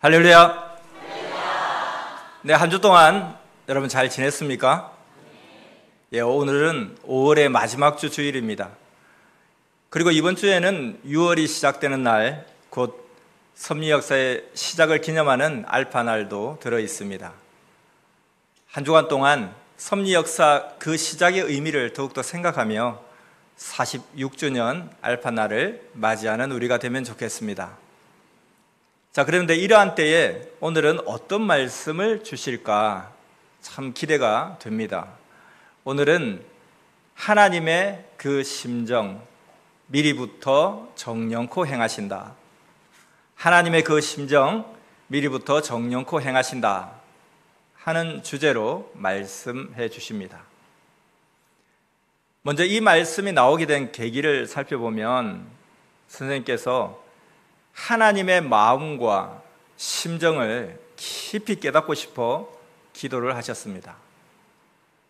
할렐루야. 네, 한 주 동안 여러분 잘 지냈습니까? 예, 오늘은 5월의 마지막 주 주일입니다. 그리고 이번 주에는 6월이 시작되는 날, 곧 섭리 역사의 시작을 기념하는 알파날도 들어 있습니다. 한 주간 동안 섭리 역사 그 시작의 의미를 더욱더 생각하며 46주년 알파날을 맞이하는 우리가 되면 좋겠습니다. 자, 그런데 이러한 때에 오늘은 어떤 말씀을 주실까 참 기대가 됩니다. 오늘은 하나님의 그 심정, 미리부터 정령코 행하신다. 하나님의 그 심정, 미리부터 정령코 행하신다 하는 주제로 말씀해 주십니다. 먼저 이 말씀이 나오게 된 계기를 살펴보면 선생님께서 하나님의 마음과 심정을 깊이 깨닫고 싶어 기도를 하셨습니다.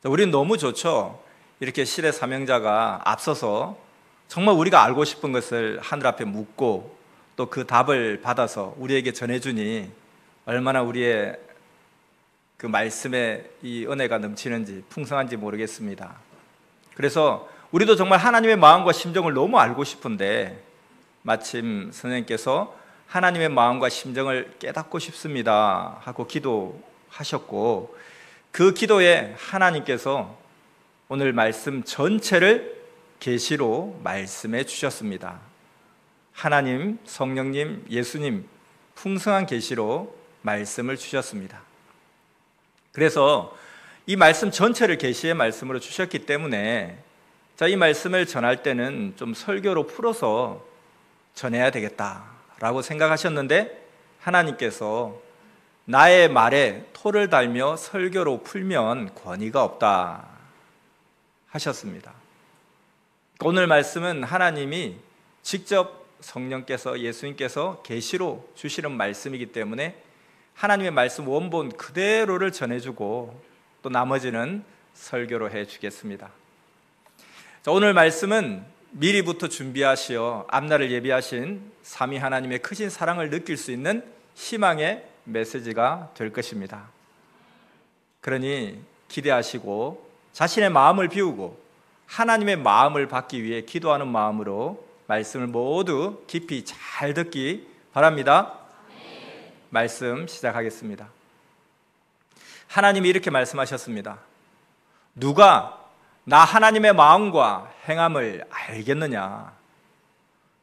우리는 너무 좋죠. 이렇게 시대 사명자가 앞서서 정말 우리가 알고 싶은 것을 하늘 앞에 묻고 또 그 답을 받아서 우리에게 전해주니 얼마나 우리의 그 말씀에 이 은혜가 넘치는지 풍성한지 모르겠습니다. 그래서 우리도 정말 하나님의 마음과 심정을 너무 알고 싶은데 마침 선생님께서 하나님의 마음과 심정을 깨닫고 싶습니다 하고 기도하셨고, 그 기도에 하나님께서 오늘 말씀 전체를 계시로 말씀해 주셨습니다. 하나님, 성령님, 예수님 풍성한 계시로 말씀을 주셨습니다. 그래서 이 말씀 전체를 계시의 말씀으로 주셨기 때문에 이 말씀을 전할 때는 좀 설교로 풀어서 전해야 되겠다라고 생각하셨는데, 하나님께서 나의 말에 토를 달며 설교로 풀면 권위가 없다 하셨습니다. 오늘 말씀은 하나님이 직접 성령께서, 예수님께서 계시로 주시는 말씀이기 때문에 하나님의 말씀 원본 그대로를 전해주고 또 나머지는 설교로 해주겠습니다. 오늘 말씀은 미리부터 준비하시어 앞날을 예비하신 삼위 하나님의 크신 사랑을 느낄 수 있는 희망의 메시지가 될 것입니다. 그러니 기대하시고 자신의 마음을 비우고 하나님의 마음을 받기 위해 기도하는 마음으로 말씀을 모두 깊이 잘 듣기 바랍니다. 말씀 시작하겠습니다. 하나님이 이렇게 말씀하셨습니다. 누가 나 하나님의 마음과 행함을 알겠느냐?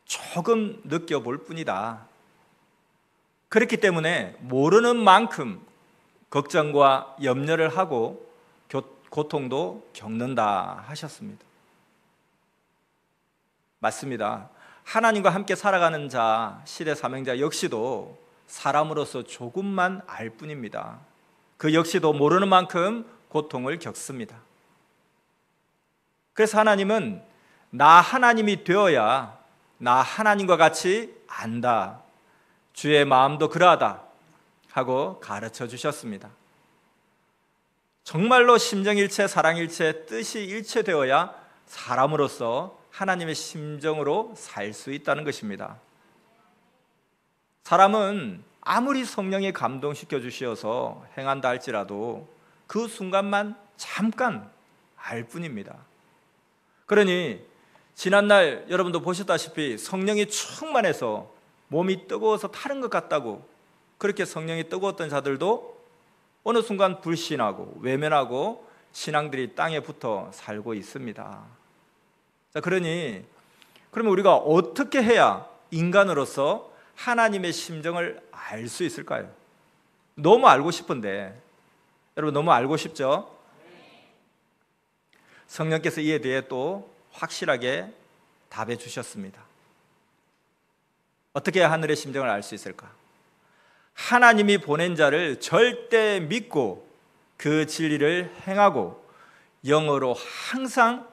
조금 느껴볼 뿐이다. 그렇기 때문에 모르는 만큼 걱정과 염려를 하고 고통도 겪는다 하셨습니다. 맞습니다. 하나님과 함께 살아가는 자, 시대 사명자 역시도 사람으로서 조금만 알 뿐입니다. 그 역시도 모르는 만큼 고통을 겪습니다. 그래서 하나님은 나 하나님이 되어야 나 하나님과 같이 안다, 주의 마음도 그러하다 하고 가르쳐 주셨습니다. 정말로 심정일체, 사랑일체, 뜻이 일체되어야 사람으로서 하나님의 심정으로 살 수 있다는 것입니다. 사람은 아무리 성령이 감동시켜 주시어서 행한다 할지라도 그 순간만 잠깐 알 뿐입니다. 그러니 지난날 여러분도 보셨다시피 성령이 충만해서 몸이 뜨거워서 타는 것 같다고 그렇게 성령이 뜨거웠던 자들도 어느 순간 불신하고 외면하고 신앙들이 땅에 붙어 살고 있습니다. 자, 그러면 우리가 어떻게 해야 인간으로서 하나님의 심정을 알 수 있을까요? 너무 알고 싶은데, 여러분 너무 알고 싶죠? 성령께서 이에 대해 또 확실하게 답해 주셨습니다. 어떻게 해야 하늘의 심정을 알 수 있을까? 하나님이 보낸 자를 절대 믿고 그 진리를 행하고 영어로 항상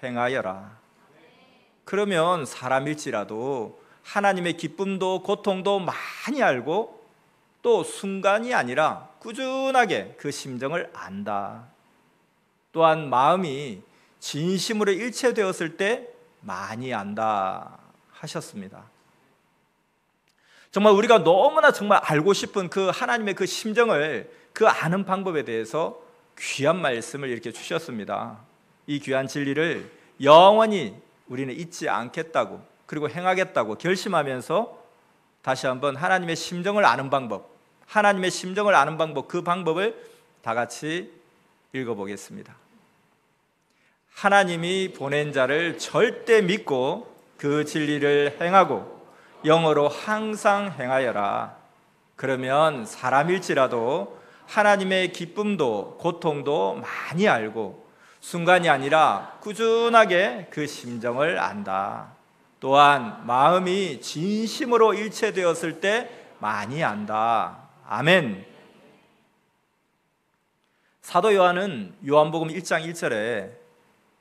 행하여라. 그러면 사람일지라도 하나님의 기쁨도 고통도 많이 알고 또 순간이 아니라 꾸준하게 그 심정을 안다. 또한 마음이 진심으로 일체되었을 때 많이 안다 하셨습니다. 정말 우리가 너무나 정말 알고 싶은 그 하나님의 그 심정을 그 아는 방법에 대해서 귀한 말씀을 이렇게 주셨습니다. 이 귀한 진리를 영원히 우리는 잊지 않겠다고, 그리고 행하겠다고 결심하면서 다시 한번 하나님의 심정을 아는 방법, 하나님의 심정을 아는 방법, 그 방법을 다 같이 읽어보겠습니다. 하나님이 보낸 자를 절대 믿고 그 진리를 행하고 영어로 항상 행하여라. 그러면 사람일지라도 하나님의 기쁨도 고통도 많이 알고 순간이 아니라 꾸준하게 그 심정을 안다. 또한 마음이 진심으로 일체되었을 때 많이 안다. 아멘. 사도 요한은 요한복음 1장 1절에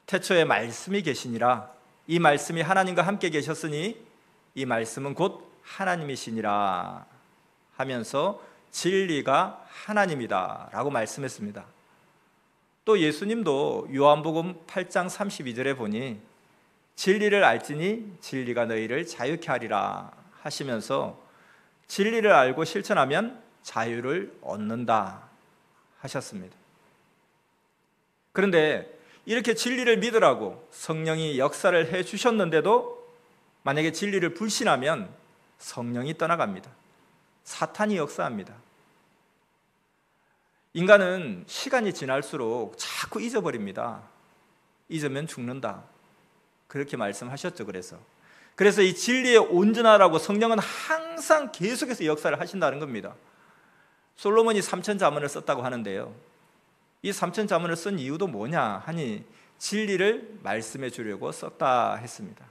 태초에 말씀이 계시니라. 이 말씀이 하나님과 함께 계셨으니 이 말씀은 곧 하나님이시니라 하면서 진리가 하나님이다 라고 말씀했습니다. 또 예수님도 요한복음 8장 32절에 보니 진리를 알지니 진리가 너희를 자유케 하리라 하시면서 진리를 알고 실천하면 자유를 얻는다 하셨습니다. 그런데 이렇게 진리를 믿으라고 성령이 역사를 해 주셨는데도 만약에 진리를 불신하면 성령이 떠나갑니다. 사탄이 역사합니다. 인간은 시간이 지날수록 자꾸 잊어버립니다. 잊으면 죽는다. 그렇게 말씀하셨죠. 그래서 이 진리에 온전하라고 성령은 항상 계속해서 역사를 하신다는 겁니다. 솔로몬이 3천 자문을 썼다고 하는데요, 이 3천 자문을 쓴 이유도 뭐냐 하니 진리를 말씀해 주려고 썼다 했습니다.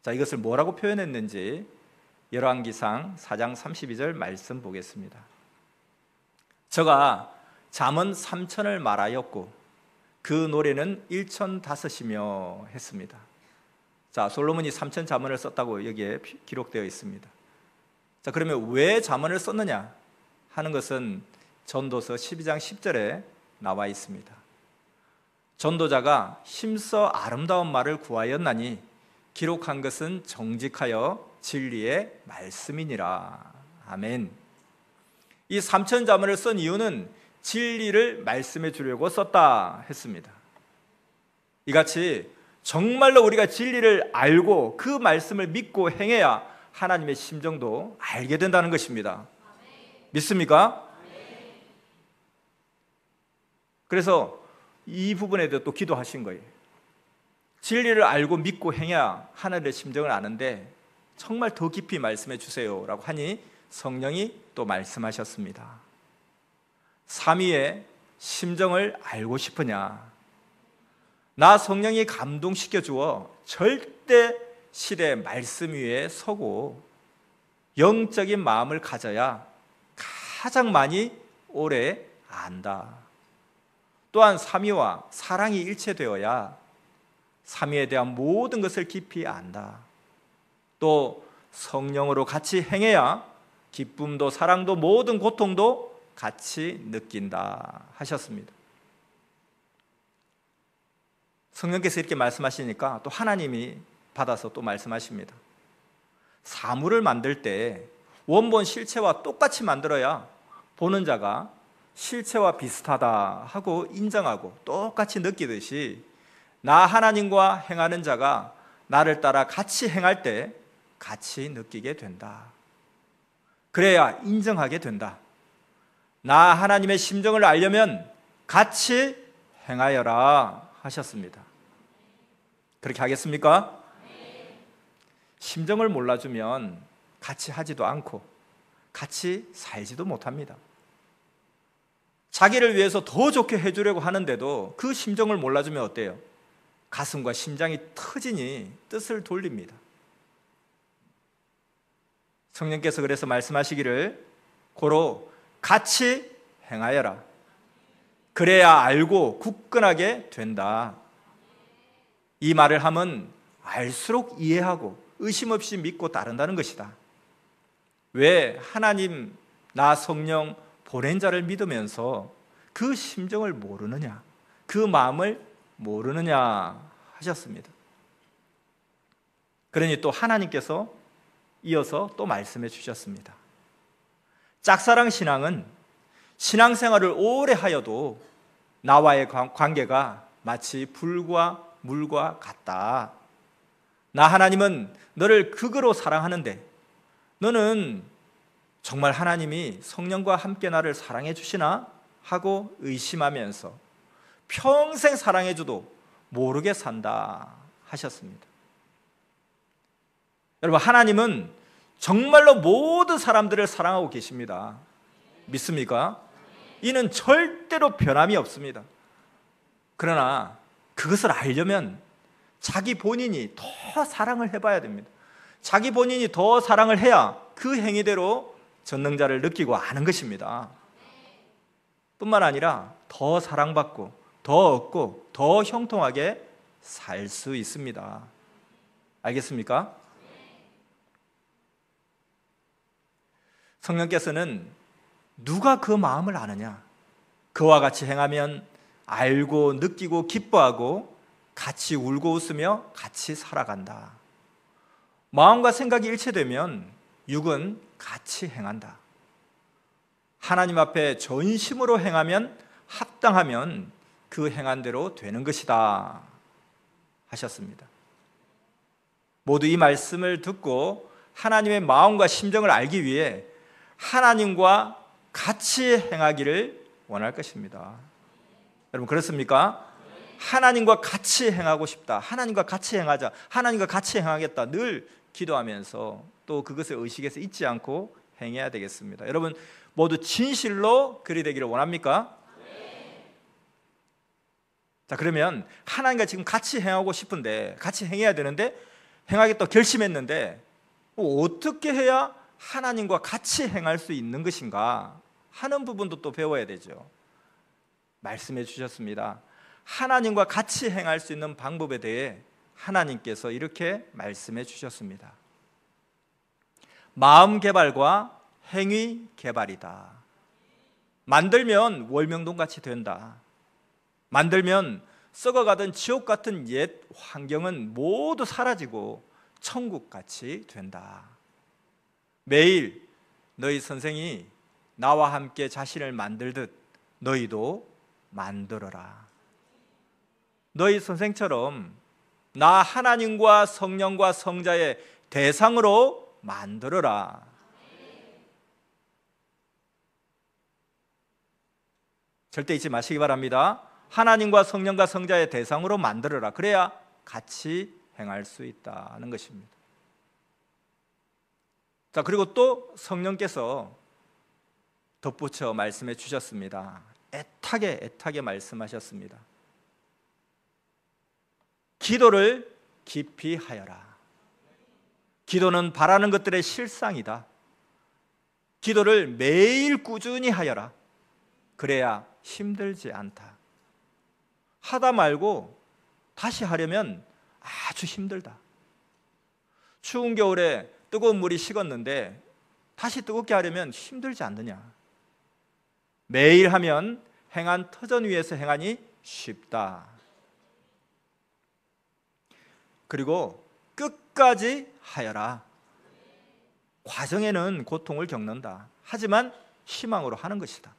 자, 이것을 뭐라고 표현했는지 열왕기상 4장 32절 말씀 보겠습니다. 저가 잠언 3천을 말하였고 그 노래는 1,005이며 했습니다. 자, 솔로몬이 3천 잠언을 썼다고 여기에 기록되어 있습니다. 자, 그러면 왜 잠언을 썼느냐 하는 것은 전도서 12장 10절에 나와 있습니다. 전도자가 힘써 아름다운 말을 구하였나니 기록한 것은 정직하여 진리의 말씀이니라. 아멘. 이 3천 자문을 쓴 이유는 진리를 말씀해 주려고 썼다 했습니다. 이같이 정말로 우리가 진리를 알고 그 말씀을 믿고 행해야 하나님의 심정도 알게 된다는 것입니다. 믿습니까? 그래서 이 부분에 대해 또 기도하신 거예요. 진리를 알고 믿고 행해야 하나님의 심정을 아는데 정말 더 깊이 말씀해 주세요 라고 하니 성령이 또 말씀하셨습니다. 삼위의 심정을 알고 싶으냐? 나 성령이 감동시켜 주어 절대 실의 말씀 위에 서고 영적인 마음을 가져야 가장 많이 오래 안다. 또한 삼위와 사랑이 일체되어야 삼위에 대한 모든 것을 깊이 안다. 또 성령으로 같이 행해야 기쁨도 사랑도 모든 고통도 같이 느낀다 하셨습니다. 성령께서 이렇게 말씀하시니까 또 하나님이 받아서 또 말씀하십니다. 사물을 만들 때 원본 실체와 똑같이 만들어야 보는 자가 실체와 비슷하다 하고 인정하고 똑같이 느끼듯이 나 하나님과 행하는 자가 나를 따라 같이 행할 때 같이 느끼게 된다. 그래야 인정하게 된다. 나 하나님의 심정을 알려면 같이 행하여라 하셨습니다. 그렇게 하겠습니까? 심정을 몰라주면 같이 하지도 않고 같이 살지도 못합니다. 자기를 위해서 더 좋게 해주려고 하는데도 그 심정을 몰라주면 어때요? 가슴과 심장이 터지니 뜻을 돌립니다. 성령께서 그래서 말씀하시기를 고로 같이 행하여라. 그래야 알고 굳건하게 된다. 이 말을 하면 알수록 이해하고 의심 없이 믿고 따른다는 것이다. 왜 하나님 나 성령 보낸 자를 믿으면서 그 심정을 모르느냐, 그 마음을 모르느냐 하셨습니다. 그러니 또 하나님께서 이어서 또 말씀해 주셨습니다. 짝사랑 신앙은 신앙생활을 오래 하여도 나와의 관계가 마치 불과 물과 같다. 나 하나님은 너를 극으로 사랑하는데 너는 정말 하나님이 성령과 함께 나를 사랑해 주시나? 하고 의심하면서 평생 사랑해 줘도 모르게 산다 하셨습니다. 여러분, 하나님은 정말로 모든 사람들을 사랑하고 계십니다. 믿습니까? 이는 절대로 변함이 없습니다. 그러나 그것을 알려면 자기 본인이 더 사랑을 해봐야 됩니다. 자기 본인이 더 사랑을 해야 그 행위대로 전능자를 느끼고 아는 것입니다. 뿐만 아니라 더 사랑받고 더 얻고 더 형통하게 살 수 있습니다. 알겠습니까? 성령께서는 누가 그 마음을 아느냐? 그와 같이 행하면 알고 느끼고 기뻐하고 같이 울고 웃으며 같이 살아간다. 마음과 생각이 일치되면 육은 같이 행한다. 하나님 앞에 전심으로 행하면 합당하면 그 행한 대로 되는 것이다 하셨습니다. 모두 이 말씀을 듣고 하나님의 마음과 심정을 알기 위해 하나님과 같이 행하기를 원할 것입니다. 여러분, 그렇습니까? 하나님과 같이 행하고 싶다. 하나님과 같이 행하자. 하나님과 같이 행하겠다. 늘 기도하면서 또 그것을 의식해서 잊지 않고 행해야 되겠습니다. 여러분, 모두 진실로 그리 되기를 원합니까? 자, 그러면 하나님과 지금 같이 행하고 싶은데, 같이 행해야 되는데, 행하겠다 결심했는데 어떻게 해야 하나님과 같이 행할 수 있는 것인가 하는 부분도 또 배워야 되죠. 말씀해 주셨습니다. 하나님과 같이 행할 수 있는 방법에 대해 하나님께서 이렇게 말씀해 주셨습니다. 마음 개발과 행위 개발이다. 만들면 월명동같이 된다. 만들면 썩어가던 지옥 같은 옛 환경은 모두 사라지고 천국같이 된다. 매일 너희 선생이 나와 함께 자신을 만들듯 너희도 만들어라. 너희 선생처럼 나 하나님과 성령과 성자의 대상으로 만들어라. 절대 잊지 마시기 바랍니다. 하나님과 성령과 성자의 대상으로 만들어라. 그래야 같이 행할 수 있다는 것입니다. 자, 그리고 또 성령께서 덧붙여 말씀해 주셨습니다. 애타게 말씀하셨습니다. 기도를 깊이 하여라. 기도는 바라는 것들의 실상이다. 기도를 매일 꾸준히 하여라. 그래야 힘들지 않다. 하다 말고 다시 하려면 아주 힘들다. 추운 겨울에 뜨거운 물이 식었는데 다시 뜨겁게 하려면 힘들지 않느냐. 매일 하면 행한 터전 위에서 행하니 쉽다. 그리고 끝까지 하여라. 과정에는 고통을 겪는다. 하지만 희망으로 하는 것이다.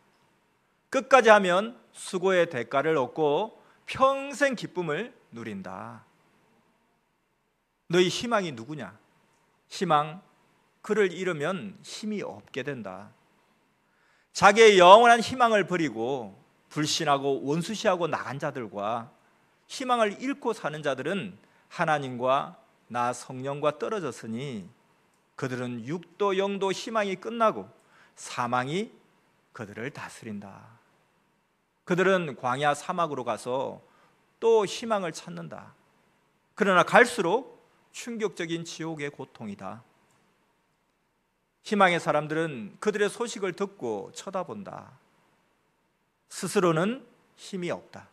끝까지 하면 수고의 대가를 얻고 평생 기쁨을 누린다. 너희 희망이 누구냐? 희망, 그를 잃으면 힘이 없게 된다. 자기의 영원한 희망을 버리고 불신하고 원수시하고 나간 자들과 희망을 잃고 사는 자들은 하나님과 나 성령과 떨어졌으니 그들은 육도 영도 희망이 끝나고 사망이 그들을 다스린다. 그들은 광야 사막으로 가서 또 희망을 찾는다. 그러나 갈수록 충격적인 지옥의 고통이다. 희망의 사람들은 그들의 소식을 듣고 쳐다본다. 스스로는 힘이 없다.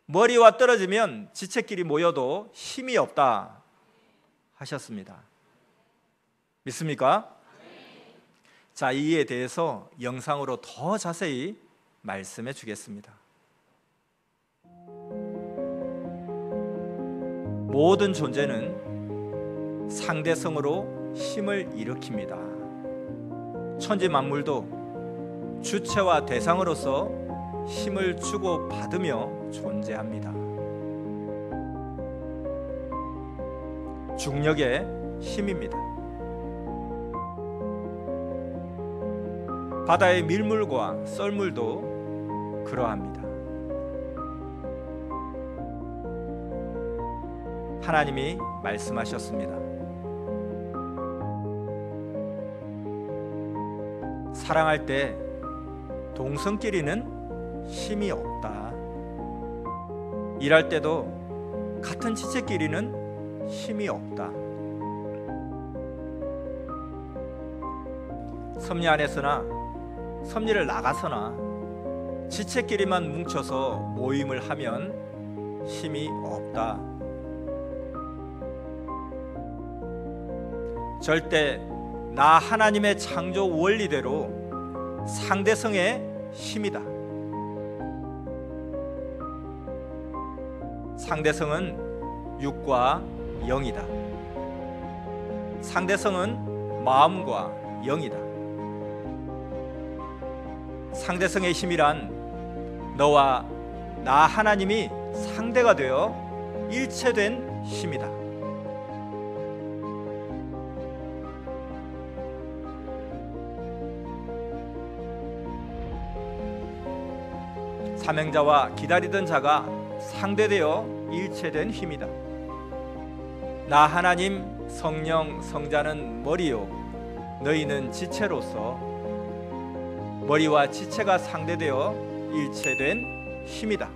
머리와 떨어지면 지체끼리 모여도 힘이 없다 하셨습니다. 믿습니까? 자, 이에 대해서 영상으로 더 자세히 말씀해 주겠습니다. 모든 존재는 상대성으로 힘을 일으킵니다. 천지 만물도 주체와 대상으로서 힘을 주고 받으며 존재합니다. 중력의 힘입니다. 바다의 밀물과 썰물도 그러합니다. 하나님이 말씀하셨습니다. 사랑할 때 동성끼리는 힘이 없다. 일할 때도 같은 지체끼리는 힘이 없다. 섭리 안에서나 섭리를 나가서나 지체끼리만 뭉쳐서 모임을 하면 힘이 없다. 절대 나 하나님의 창조 원리대로 상대성의 힘이다. 상대성은 육과 영이다. 상대성은 마음과 영이다. 상대성의 힘이란 너와 나 하나님이 상대가 되어 일체된 힘이다. 사명자와 기다리던 자가 상대되어 일체된 힘이다. 나 하나님 성령 성자는 머리요 너희는 지체로서 머리와 지체가 상대되어 일체된 힘이다.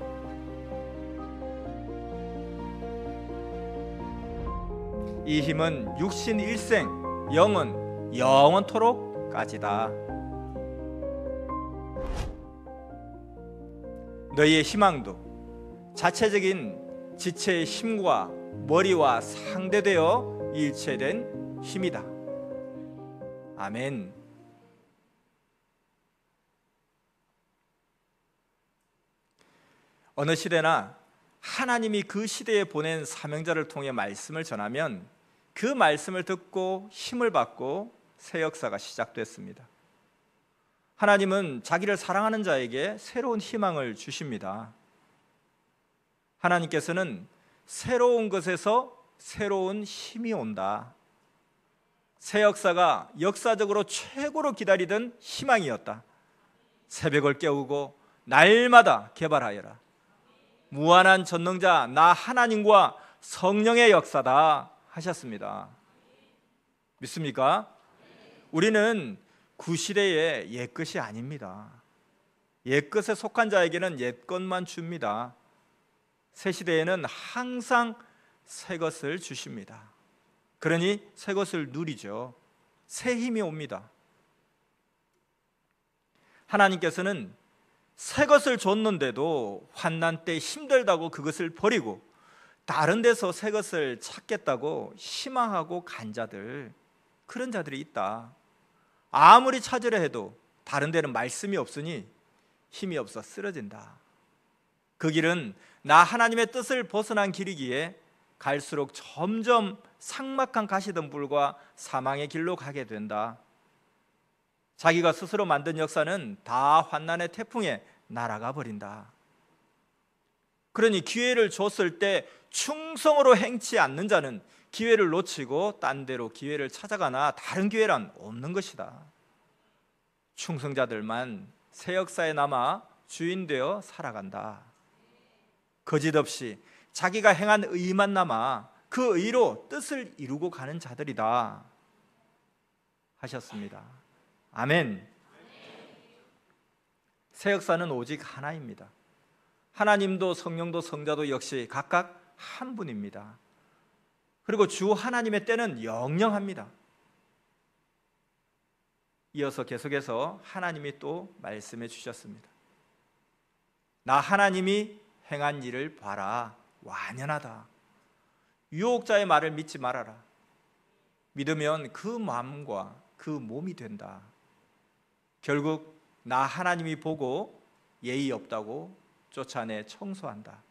이 힘은 육신 일생 영은 영원토록까지다. 너희의 희망도 자체적인 지체의 힘과 머리와 상대되어 일체된 힘이다. 아멘. 어느 시대나 하나님이 그 시대에 보낸 사명자를 통해 말씀을 전하면 그 말씀을 듣고 힘을 받고 새 역사가 시작됐습니다. 하나님은 자기를 사랑하는 자에게 새로운 희망을 주십니다. 하나님께서는 새로운 것에서 새로운 힘이 온다. 새 역사가 역사적으로 최고로 기다리던 희망이었다. 새벽을 깨우고 날마다 개발하여라. 무한한 전능자 나 하나님과 성령의 역사다 하셨습니다. 믿습니까? 우리는 구시대의 옛것이 아닙니다. 옛것에 속한 자에게는 옛것만 줍니다. 새시대에는 항상 새것을 주십니다. 그러니 새것을 누리죠. 새 힘이 옵니다. 하나님께서는 새것을 줬는데도 환난 때 힘들다고 그것을 버리고 다른 데서 새것을 찾겠다고 희망하고 간 자들, 그런 자들이 있다. 아무리 찾으려 해도 다른 데는 말씀이 없으니 힘이 없어 쓰러진다. 그 길은 나 하나님의 뜻을 벗어난 길이기에 갈수록 점점 삭막한 가시덤불과 사망의 길로 가게 된다. 자기가 스스로 만든 역사는 다 환난의 태풍에 날아가 버린다. 그러니 기회를 줬을 때 충성으로 행치 않는 자는 기회를 놓치고 딴 데로 기회를 찾아가나 다른 기회란 없는 것이다. 충성자들만 새 역사에 남아 주인 되어 살아간다. 거짓없이 자기가 행한 의만 남아 그 의로 뜻을 이루고 가는 자들이다 하셨습니다. 아멘. 새 역사는 오직 하나입니다. 하나님도 성령도 성자도 역시 각각 한 분입니다. 그리고 주 하나님의 때는 영영합니다. 이어서 계속해서 하나님이 또 말씀해 주셨습니다. 나 하나님이 행한 일을 봐라. 완연하다. 유혹자의 말을 믿지 말아라. 믿으면 그 마음과 그 몸이 된다. 결국 나 하나님이 보고 예의 없다고 쫓아내 청소한다.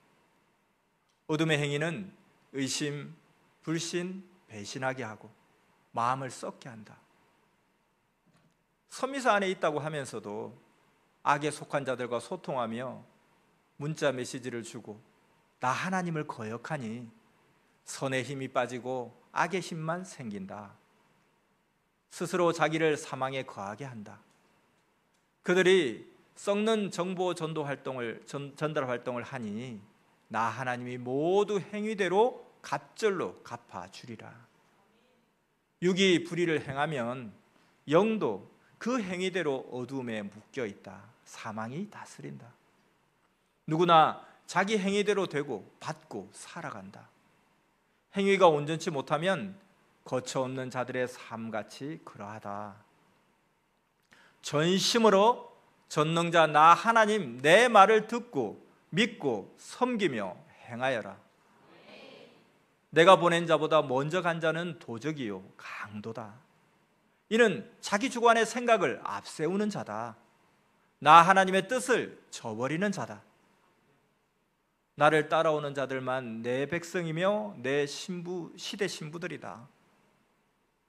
어둠의 행위는 의심, 불신, 배신하게 하고 마음을 썩게 한다. 선미사 안에 있다고 하면서도 악에 속한 자들과 소통하며 문자 메시지를 주고 나 하나님을 거역하니 선의 힘이 빠지고 악의 힘만 생긴다. 스스로 자기를 사망에 거하게 한다. 그들이 썩는 정보 전달 활동을 하니 나 하나님이 모두 행위대로 갑절로 갚아주리라. 육이 불의를 행하면 영도 그 행위대로 어두움에 묶여 있다. 사망이 다스린다. 누구나 자기 행위대로 되고 받고 살아간다. 행위가 온전치 못하면 거처없는 자들의 삶같이 그러하다. 전심으로 전능자 나 하나님 내 말을 듣고 믿고 섬기며 행하여라. 내가 보낸 자보다 먼저 간 자는 도적이요 강도다. 이는 자기 주관의 생각을 앞세우는 자다. 나 하나님의 뜻을 저버리는 자다. 나를 따라오는 자들만 내 백성이며 내 시대 신부들이다.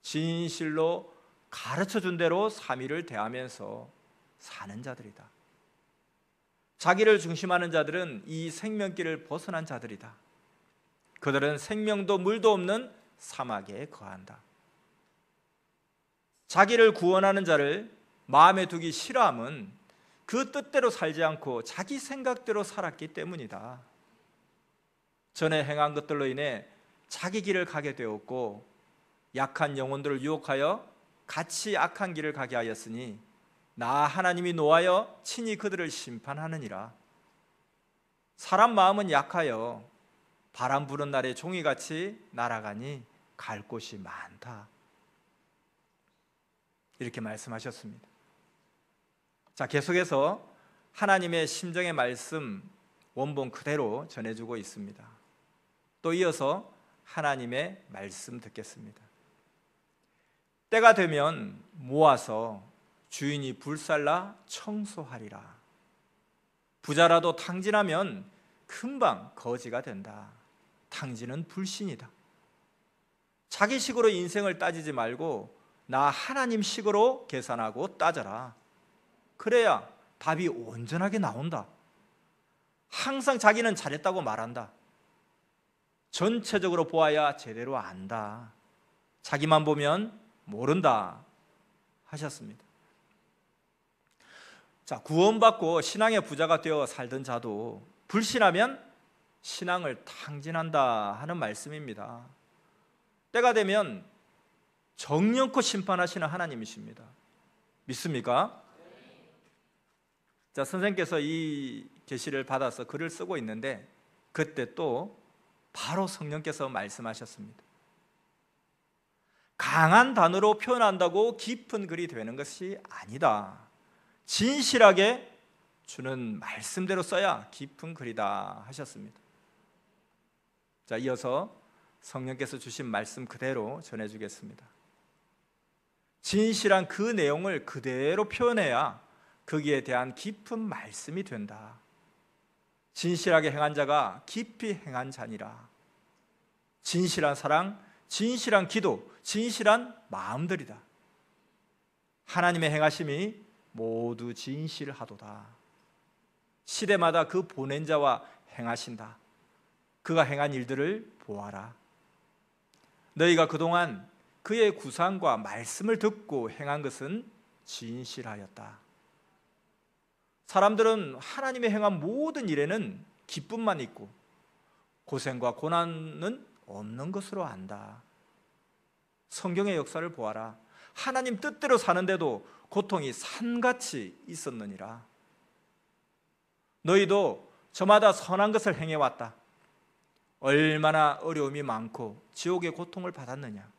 진실로 가르쳐준 대로 삼위를 대하면서 사는 자들이다. 자기를 중심하는 자들은 이 생명길을 벗어난 자들이다. 그들은 생명도 물도 없는 사막에 거한다. 자기를 구원하는 자를 마음에 두기 싫어함은 그 뜻대로 살지 않고 자기 생각대로 살았기 때문이다. 전에 행한 것들로 인해 자기 길을 가게 되었고 약한 영혼들을 유혹하여 같이 악한 길을 가게 하였으니 나 하나님이 노하여 친히 그들을 심판하느니라. 사람 마음은 약하여 바람 부는 날에 종이같이 날아가니 갈 곳이 많다. 이렇게 말씀하셨습니다. 자, 계속해서 하나님의 심정의 말씀 원본 그대로 전해주고 있습니다. 또 이어서 하나님의 말씀 듣겠습니다. 때가 되면 모아서 주인이 불살라 청소하리라. 부자라도 탕진하면 금방 거지가 된다. 탕진은 불신이다. 자기 식으로 인생을 따지지 말고 나 하나님 식으로 계산하고 따져라. 그래야 답이 온전하게 나온다. 항상 자기는 잘했다고 말한다. 전체적으로 보아야 제대로 안다. 자기만 보면 모른다 하셨습니다. 자, 구원받고 신앙의 부자가 되어 살던 자도 불신하면 신앙을 탕진한다 하는 말씀입니다. 때가 되면 정령코 심판하시는 하나님이십니다. 믿습니까? 자, 선생님께서 이 계시를 받아서 글을 쓰고 있는데 그때 또 바로 성령께서 말씀하셨습니다. 강한 단어로 표현한다고 깊은 글이 되는 것이 아니다. 진실하게 주는 말씀대로 써야 깊은 글이다 하셨습니다. 자, 이어서 성령께서 주신 말씀 그대로 전해주겠습니다. 진실한 그 내용을 그대로 표현해야 거기에 대한 깊은 말씀이 된다. 진실하게 행한 자가 깊이 행한 자니라. 진실한 사랑, 진실한 기도, 진실한 마음들이다. 하나님의 행하심이 모두 진실하도다. 시대마다 그 보낸 자와 행하신다. 그가 행한 일들을 보아라. 너희가 그동안 그의 구상과 말씀을 듣고 행한 것은 진실하였다. 사람들은 하나님의 행한 모든 일에는 기쁨만 있고 고생과 고난은 없는 것으로 안다. 성경의 역사를 보아라. 하나님 뜻대로 사는데도 고통이 산같이 있었느니라. 너희도 저마다 선한 것을 행해왔다. 얼마나 어려움이 많고 지옥의 고통을 받았느냐.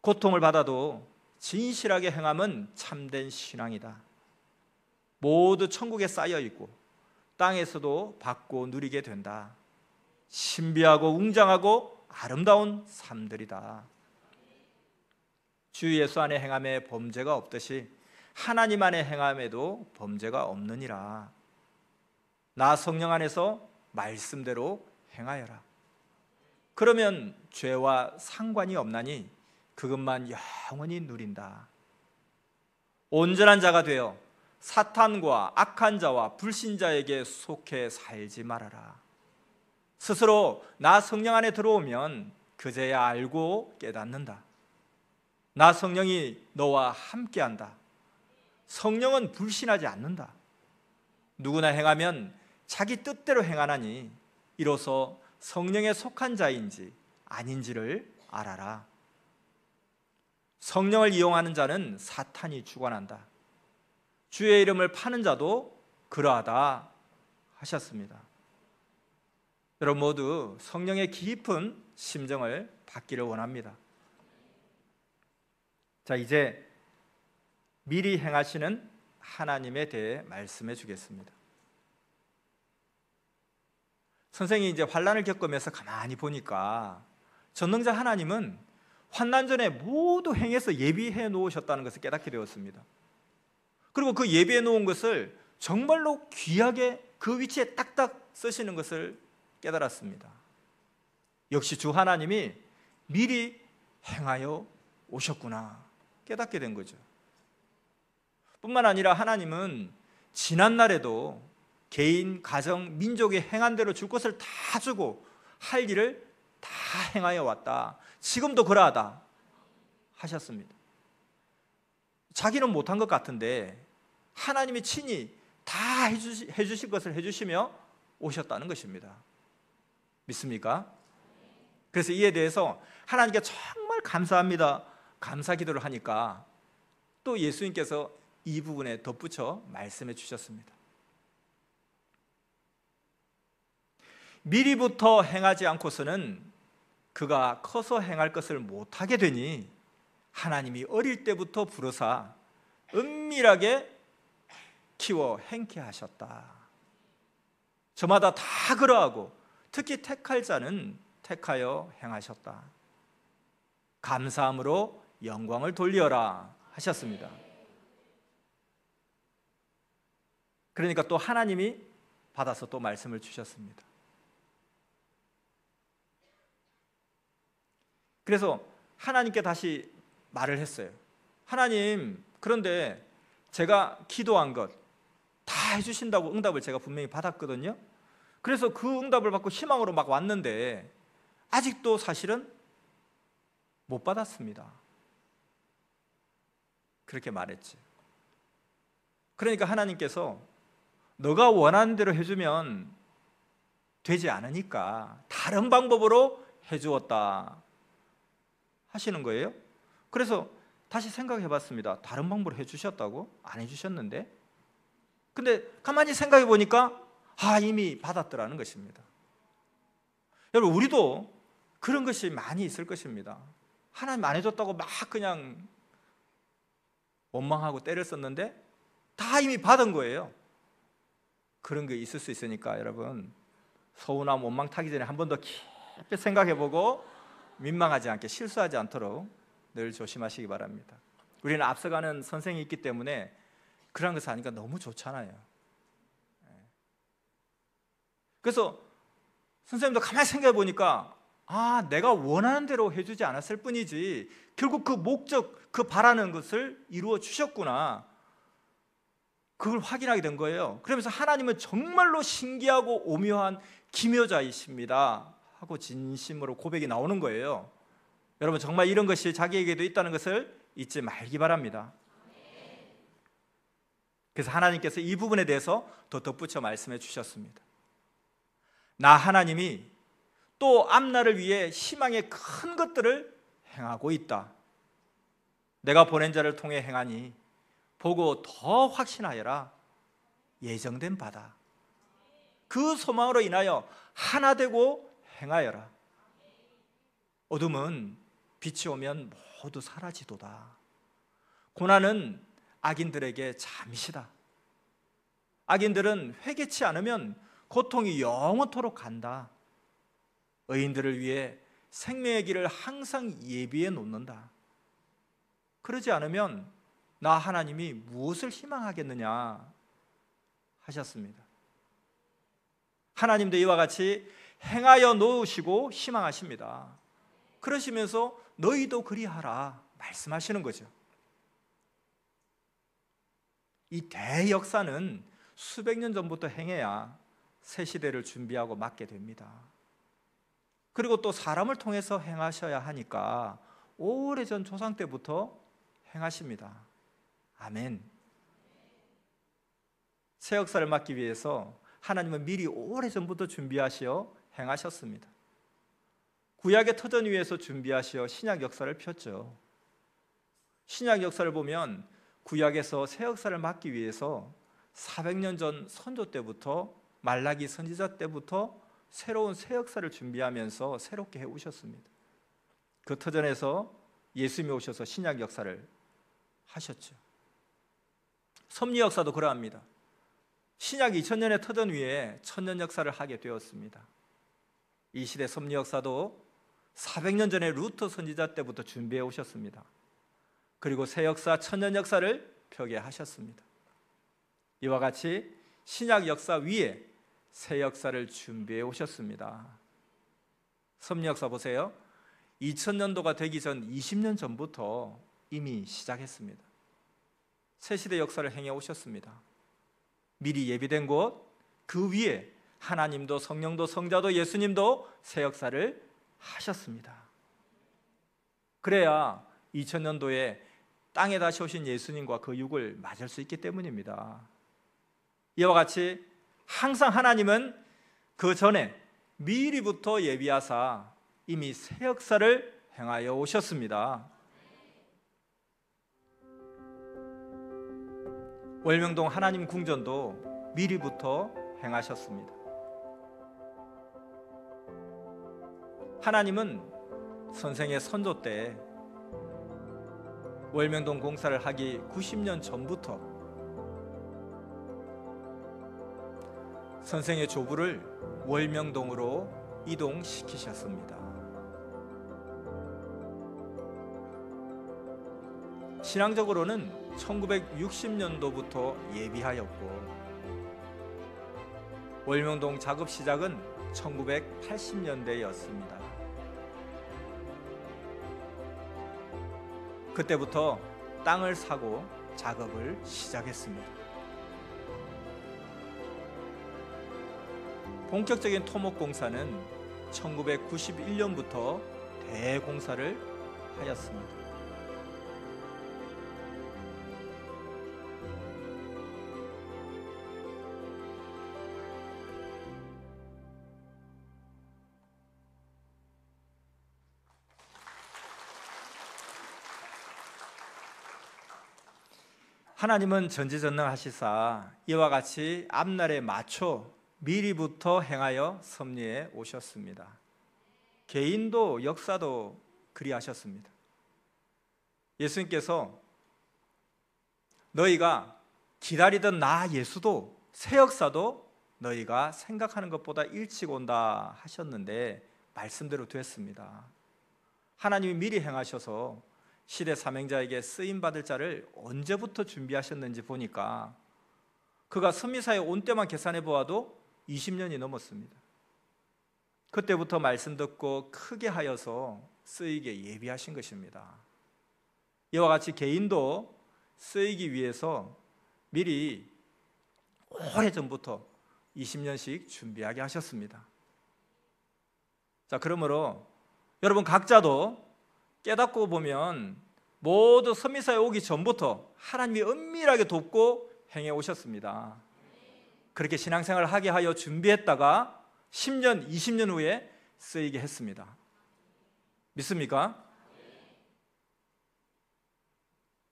고통을 받아도 진실하게 행함은 참된 신앙이다. 모두 천국에 쌓여 있고 땅에서도 받고 누리게 된다. 신비하고 웅장하고 아름다운 삶들이다. 주 예수 안에 행함에 범죄가 없듯이 하나님 안에 행함에도 범죄가 없느니라. 나 성령 안에서 말씀대로 행하여라. 그러면 죄와 상관이 없나니 그것만 영원히 누린다. 온전한 자가 되어 사탄과 악한 자와 불신자에게 속해 살지 말아라. 스스로 나 성령 안에 들어오면 그제야 알고 깨닫는다. 나 성령이 너와 함께한다. 성령은 불신하지 않는다. 누구나 행하면 자기 뜻대로 행하나니 이로써 성령에 속한 자인지 아닌지를 알아라. 성령을 이용하는 자는 사탄이 주관한다. 주의 이름을 파는 자도 그러하다 하셨습니다. 여러분 모두 성령의 깊은 심정을 받기를 원합니다. 자, 이제 미리 행하시는 하나님에 대해 말씀해 주겠습니다. 선생이 이제 환난을 겪으면서 가만히 보니까 전능자 하나님은 환난 전에 모두 행해서 예비해 놓으셨다는 것을 깨닫게 되었습니다. 그리고 그 예비해 놓은 것을 정말로 귀하게 그 위치에 딱딱 쓰시는 것을 깨달았습니다. 역시 주 하나님이 미리 행하여 오셨구나 깨닫게 된 거죠. 뿐만 아니라 하나님은 지난날에도 개인, 가정, 민족이 행한 대로 줄 것을 다 주고 할 일을 다 행하여 왔다. 지금도 그러하다 하셨습니다. 자기는 못한 것 같은데 하나님이 친히 다 해주실 것을 해주시며 오셨다는 것입니다. 믿습니까? 그래서 이에 대해서 하나님께 정말 감사합니다, 감사 기도를 하니까 또 예수님께서 이 부분에 덧붙여 말씀해 주셨습니다. 미리부터 행하지 않고서는 그가 커서 행할 것을 못하게 되니 하나님이 어릴 때부터 부르사 은밀하게 키워 행케 하셨다. 저마다 다 그러하고 특히 택할 자는 택하여 행하셨다. 감사함으로 영광을 돌리어라 하셨습니다. 그러니까 또 하나님이 받아서 또 말씀을 주셨습니다. 그래서 하나님께 다시 말을 했어요. 하나님, 그런데 제가 기도한 것 다 해주신다고 응답을 제가 분명히 받았거든요. 그래서 그 응답을 받고 희망으로 막 왔는데 아직도 사실은 못 받았습니다. 그렇게 말했지. 그러니까 하나님께서 너가 원하는 대로 해주면 되지 않으니까 다른 방법으로 해주었다 하시는 거예요. 그래서 다시 생각해 봤습니다. 다른 방법으로 해주셨다고? 안 해주셨는데? 근데 가만히 생각해 보니까 이미 받았더라는 것입니다. 여러분, 우리도 그런 것이 많이 있을 것입니다. 하나님 안 해줬다고 막 그냥 원망하고 때를 썼는데 다 이미 받은 거예요. 그런 게 있을 수 있으니까 여러분, 서운함, 원망 타기 전에 한 번 더 깊이 생각해 보고 민망하지 않게 실수하지 않도록 늘 조심하시기 바랍니다. 우리는 앞서가는 선생이 있기 때문에 그런 것을 하니까 너무 좋잖아요. 그래서 선생님도 가만히 생각해 보니까 내가 원하는 대로 해주지 않았을 뿐이지 결국 그 목적, 그 바라는 것을 이루어 주셨구나, 그걸 확인하게 된 거예요. 그러면서 하나님은 정말로 신기하고 오묘한 기묘자이십니다 하고 진심으로 고백이 나오는 거예요. 여러분, 정말 이런 것이 자기에게도 있다는 것을 잊지 말기 바랍니다. 그래서 하나님께서 이 부분에 대해서 더 덧붙여 말씀해 주셨습니다. 나 하나님이 또 앞날을 위해 희망의 큰 것들을 행하고 있다. 내가 보낸 자를 통해 행하니 보고 더 확신하여라. 예정된 바다. 그 소망으로 인하여 하나 되고 행하여라. 어둠은 빛이 오면 모두 사라지도다. 고난은 악인들에게 잠시다. 악인들은 회개치 않으면 고통이 영원토록 간다. 의인들을 위해 생명의 길을 항상 예비해 놓는다. 그러지 않으면 나 하나님이 무엇을 희망하겠느냐 하셨습니다. 하나님도 이와 같이 행하여 놓으시고 희망하십니다. 그러시면서 너희도 그리하라 말씀하시는 거죠. 이 대역사는 수백 년 전부터 행해야 새 시대를 준비하고 맞게 됩니다. 그리고 또 사람을 통해서 행하셔야 하니까 오래전 조상 때부터 행하십니다. 아멘. 새 역사를 맞기 위해서 하나님은 미리 오래전부터 준비하시어 행하셨습니다. 구약의 터전 위에서 준비하시어 신약 역사를 폈죠. 신약 역사를 보면 구약에서 새 역사를 맞기 위해서 400년 전 선조 때부터 말라기 선지자 때부터 새로운 새 역사를 준비하면서 새롭게 해오셨습니다. 그 터전에서 예수님이 오셔서 신약 역사를 하셨죠. 섭리 역사도 그러합니다. 신약 2000년의 터전 위에 천년 역사를 하게 되었습니다. 이 시대 섭리 역사도 400년 전에 루터 선지자 때부터 준비해 오셨습니다. 그리고 새 역사, 천년 역사를 펴게 하셨습니다. 이와 같이 신약 역사 위에 새 역사를 준비해 오셨습니다. 섭리 역사 보세요. 2000년도가 되기 전 20년 전부터 이미 시작했습니다. 새 시대 역사를 행해 오셨습니다. 미리 예비된 곳, 그 위에 하나님도 성령도 성자도 예수님도 새 역사를 하셨습니다. 그래야 2000년도에 땅에 다시 오신 예수님과 그 육을 맞을 수 있기 때문입니다. 이와 같이 항상 하나님은 그 전에 미리부터 예비하사 이미 새 역사를 행하여 오셨습니다. 월명동 하나님 궁전도 미리부터 행하셨습니다. 하나님은 선생의 선조 때 월명동 공사를 하기 90년 전부터 선생의 조부를 월명동으로 이동시키셨습니다. 신앙적으로는 1960년도부터 예비하였고 월명동 작업 시작은 1980년대였습니다. 그때부터 땅을 사고 작업을 시작했습니다. 본격적인 토목 공사는 1991년부터 대공사를 하였습니다. 하나님은 전지전능하시사 이와 같이 앞날에 맞춰 미리부터 행하여 섭리해 오셨습니다. 개인도 역사도 그리하셨습니다. 예수님께서 너희가 기다리던 나 예수도 새 역사도 너희가 생각하는 것보다 일찍 온다 하셨는데 말씀대로 됐습니다. 하나님이 미리 행하셔서 시대 사명자에게 쓰임받을 자를 언제부터 준비하셨는지 보니까 그가 섭리사에 온 때만 계산해 보아도 20년이 넘었습니다. 그때부터 말씀 듣고 크게 하여서 쓰이게 예비하신 것입니다. 이와 같이 개인도 쓰이기 위해서 미리 오래전부터 20년씩 준비하게 하셨습니다. 자, 그러므로 여러분 각자도 깨닫고 보면 모두 섭리사에 오기 전부터 하나님이 은밀하게 돕고 행해 오셨습니다. 그렇게 신앙생활을 하게 하여 준비했다가 10년, 20년 후에 쓰이게 했습니다. 믿습니까?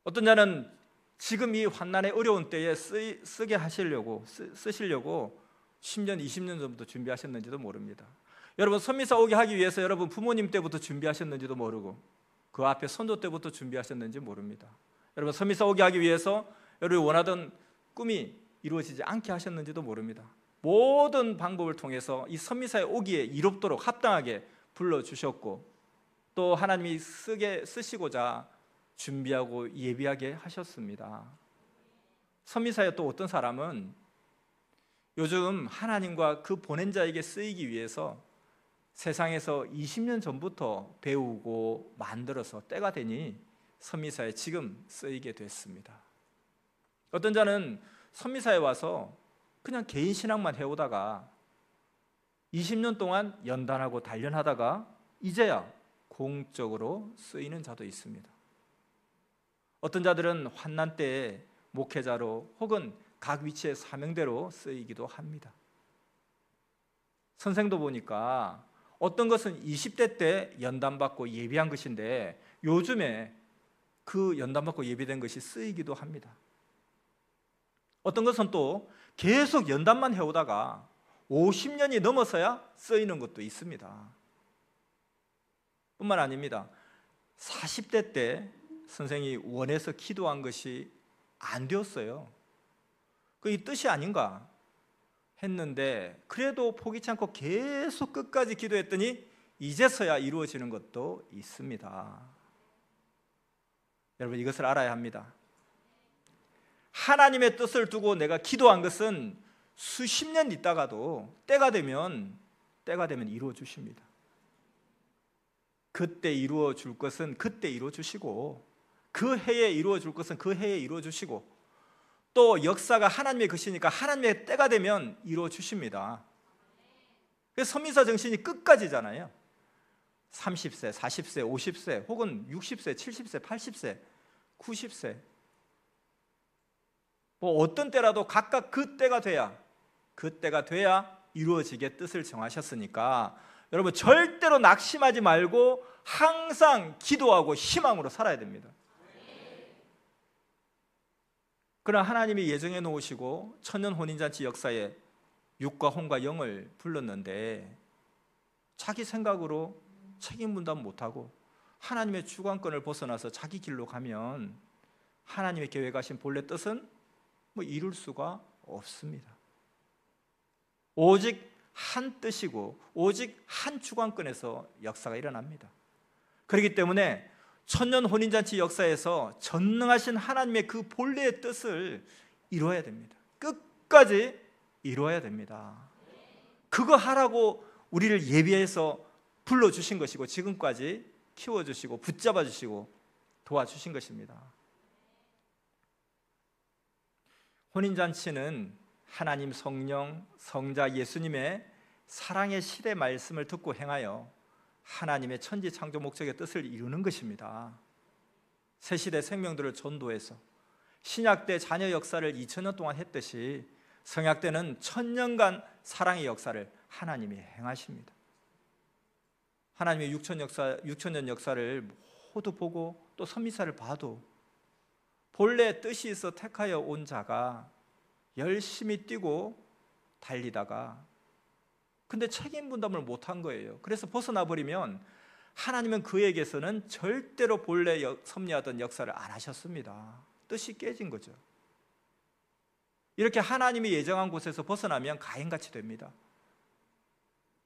어떤 자는 지금 이 환난의 어려운 때에 쓰게 하시려고 쓰시려고 10년, 20년 전부터 준비하셨는지도 모릅니다. 여러분 섭리사 오게 하기 위해서 여러분 부모님 때부터 준비하셨는지도 모르고 그 앞에 선조 때부터 준비하셨는지 모릅니다. 여러분 섭리사 오게 하기 위해서 여러분이 원하던 꿈이 이루어지지 않게 하셨는지도 모릅니다. 모든 방법을 통해서 이 섭리사에 오기에 이롭도록 합당하게 불러주셨고 또 하나님이 쓰시고자 준비하고 예비하게 하셨습니다. 섭리사에 또 어떤 사람은 요즘 하나님과 그 보낸 자에게 쓰이기 위해서 세상에서 20년 전부터 배우고 만들어서 때가 되니 선미사에 지금 쓰이게 됐습니다. 어떤 자는 선미사에 와서 그냥 개인 신앙만 해오다가 20년 동안 연단하고 단련하다가 이제야 공적으로 쓰이는 자도 있습니다. 어떤 자들은 환난 때에 목회자로 혹은 각 위치의 사명대로 쓰이기도 합니다. 선생도 보니까 어떤 것은 20대 때 연단받고 예비한 것인데 요즘에 그 연단받고 예비된 것이 쓰이기도 합니다. 어떤 것은 또 계속 연단만 해오다가 50년이 넘어서야 쓰이는 것도 있습니다. 뿐만 아닙니다. 40대 때 선생이 원해서 기도한 것이 안 되었어요. 그 이 뜻이 아닌가 했는데 그래도 포기치 않고 계속 끝까지 기도했더니 이제서야 이루어지는 것도 있습니다. 여러분, 이것을 알아야 합니다. 하나님의 뜻을 두고 내가 기도한 것은 수십 년 있다가도 때가 되면 이루어 주십니다. 그때 이루어 줄 것은 그때 이루어 주시고 그 해에 이루어 줄 것은 그 해에 이루어 주시고 또 역사가 하나님의 것이니까 하나님의 때가 되면 이루어 주십니다. 그래서 선미사 정신이 끝까지잖아요. 30세, 40세, 50세 혹은 60세, 70세, 80세, 90세 뭐 어떤 때라도 각각 그 때가 돼야 이루어지게 뜻을 정하셨으니까 여러분 절대로 낙심하지 말고 항상 기도하고 희망으로 살아야 됩니다. 그러나 하나님이 예정해 놓으시고 천년 혼인잔치 역사에 육과 혼과 영을 불렀는데 자기 생각으로 책임 분담 못하고 하나님의 주관권을 벗어나서 자기 길로 가면 하나님의 계획하신 본래 뜻은 이룰 수가 없습니다. 오직 한 뜻이고 오직 한 주관권에서 역사가 일어납니다. 그렇기 때문에 천년 혼인잔치 역사에서 전능하신 하나님의 그 본래의 뜻을 이루어야 됩니다. 끝까지 이루어야 됩니다. 그거 하라고 우리를 예비해서 불러주신 것이고 지금까지 키워주시고 붙잡아 주시고 도와주신 것입니다. 혼인잔치는 하나님 성령, 성자 예수님의 사랑의 실의 말씀을 듣고 행하여 하나님의 천지창조 목적의 뜻을 이루는 것입니다. 새시대 생명들을 전도해서 신약 때 자녀 역사를 2000년 동안 했듯이 성약 때는 1000년간 사랑의 역사를 하나님이 행하십니다. 하나님의 6000년 역사를 모두 보고 또 선미사를 봐도 본래 뜻이 있어 택하여 온 자가 열심히 뛰고 달리다가 근데 책임 분담을 못한 거예요. 그래서 벗어나 버리면 하나님은 그에게서는 절대로 본래 섭리하던 역사를 안 하셨습니다. 뜻이 깨진 거죠. 이렇게 하나님이 예정한 곳에서 벗어나면 가인같이 됩니다.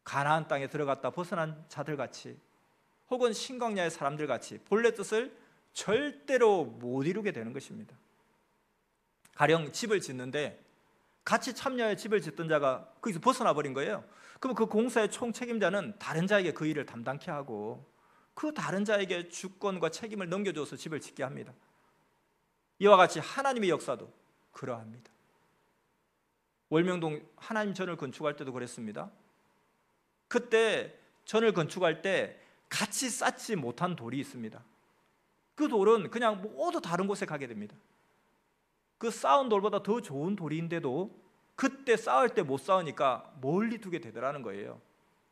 가나안 땅에 들어갔다 벗어난 자들같이 혹은 신광야의 사람들같이 본래 뜻을 절대로 못 이루게 되는 것입니다. 가령 집을 짓는데 같이 참여해 집을 짓던 자가 거기서 벗어나 버린 거예요. 그럼 그 공사의 총책임자는 다른 자에게 그 일을 담당케 하고 그 다른 자에게 주권과 책임을 넘겨줘서 집을 짓게 합니다. 이와 같이 하나님의 역사도 그러합니다. 월명동 하나님 전을 건축할 때도 그랬습니다. 그때 전을 건축할 때 같이 쌓지 못한 돌이 있습니다. 그 돌은 그냥 모두 다른 곳에 가게 됩니다. 그 쌓은 돌보다 더 좋은 돌인데도 그때 쌓을 때 못 쌓으니까 멀리 두게 되더라는 거예요.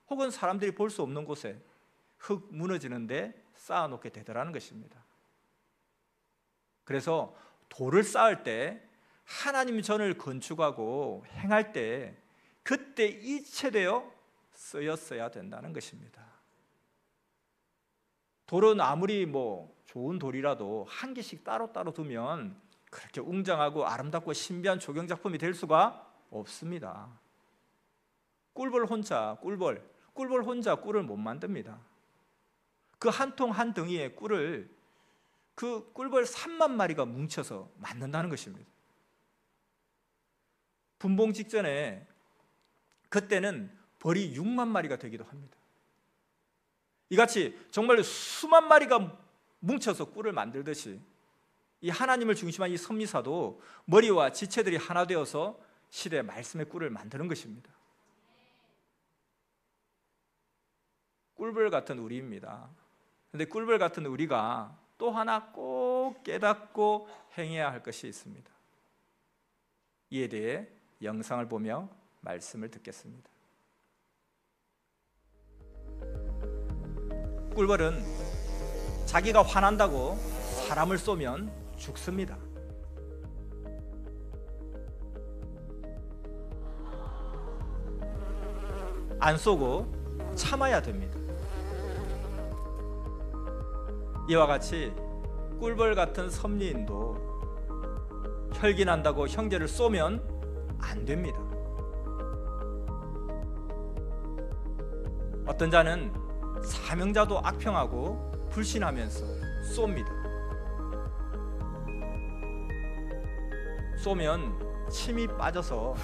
혹은 사람들이 볼 수 없는 곳에 흙 무너지는데 쌓아놓게 되더라는 것입니다. 그래서 돌을 쌓을 때 하나님 전을 건축하고 행할 때 그때 이체되어 쓰였어야 된다는 것입니다. 돌은 아무리 좋은 돌이라도 한 개씩 따로따로 두면 그렇게 웅장하고 아름답고 신비한 조경작품이 될 수가 없습니다. 꿀벌 혼자 꿀을 못 만듭니다. 그 한 통 한 덩이의 꿀을 그 꿀벌 3만 마리가 뭉쳐서 만든다는 것입니다. 분봉 직전에 그때는 벌이 6만 마리가 되기도 합니다. 이같이 정말 수만 마리가 뭉쳐서 꿀을 만들듯이 이 하나님을 중심한 이 섭리사도 머리와 지체들이 하나 되어서 시대의 말씀의 꿀을 만드는 것입니다. 꿀벌 같은 우리입니다. 그런데 꿀벌 같은 우리가 또 하나 꼭 깨닫고 행해야 할 것이 있습니다. 이에 대해 영상을 보며 말씀을 듣겠습니다. 꿀벌은 자기가 화난다고 사람을 쏘면 죽습니다. 안 쏘고 참아야 됩니다. 이와 같이 꿀벌 같은 섭리인도 혈기난다고 형제를 쏘면 안 됩니다. 어떤 자는 사명자도 악평하고 불신하면서 쏩니다. 쏘면 침이 빠져서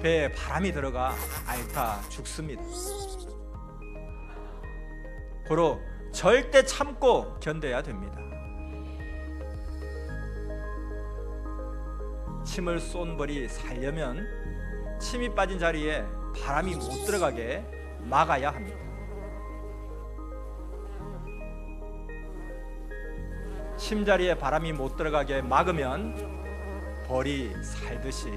배에 바람이 들어가 앓다 죽습니다. 고로 절대 참고 견뎌야 됩니다. 침을 쏜 벌이 살려면 침이 빠진 자리에 바람이 못 들어가게 막아야 합니다. 침자리에 바람이 못 들어가게 막으면 벌이 살듯이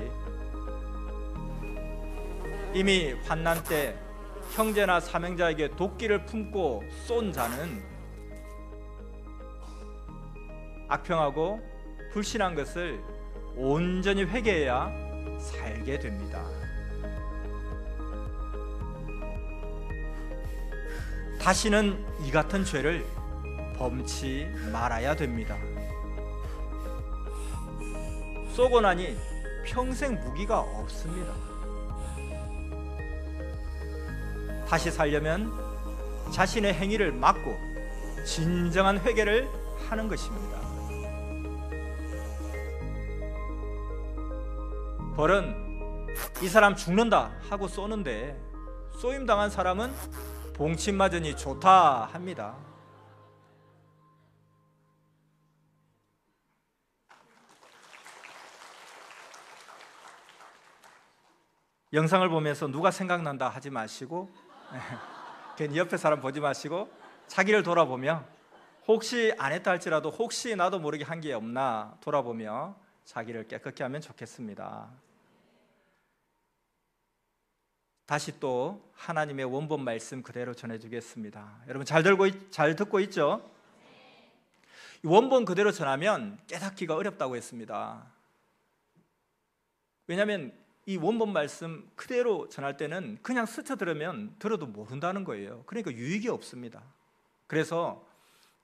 이미 환난 때 형제나 사명자에게 도끼를 품고 쏜 자는 악평하고 불신한 것을 온전히 회개해야 살게 됩니다. 다시는 이 같은 죄를 범치 말아야 됩니다. 쏘고 나니 평생 무기가 없습니다. 다시 살려면 자신의 행위를 막고 진정한 회개를 하는 것입니다. 벌은 이 사람 죽는다 하고 쏘는데 쏘임당한 사람은 봉침 맞으니 좋다 합니다. 영상을 보면서 누가 생각난다 하지 마시고 괜히 옆에 사람 보지 마시고 자기를 돌아보며 혹시 안 했다 할지라도 혹시 나도 모르게 한 게 없나 돌아보며 자기를 깨끗게 하면 좋겠습니다. 다시 또 하나님의 원본 말씀 그대로 전해주겠습니다. 여러분 잘 듣고 있죠? 원본 그대로 전하면 깨닫기가 어렵다고 했습니다. 왜냐하면 이 원본 말씀 그대로 전할 때는 그냥 스쳐 들으면 들어도 모른다는 거예요. 그러니까 유익이 없습니다. 그래서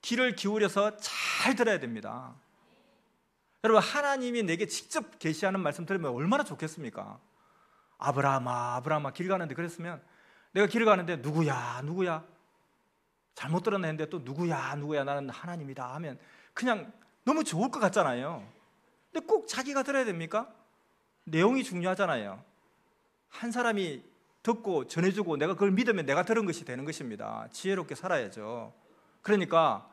귀를 기울여서 잘 들어야 됩니다. 여러분 하나님이 내게 직접 계시하는 말씀 들으면 얼마나 좋겠습니까? 아브라함아 길 가는데 그랬으면 내가 길 가는데 누구야 잘못 들었나 했는데 또 누구야 나는 하나님이다 하면 그냥 너무 좋을 것 같잖아요. 근데 꼭 자기가 들어야 됩니까? 내용이 중요하잖아요. 한 사람이 듣고 전해주고 내가 그걸 믿으면 내가 들은 것이 되는 것입니다. 지혜롭게 살아야죠. 그러니까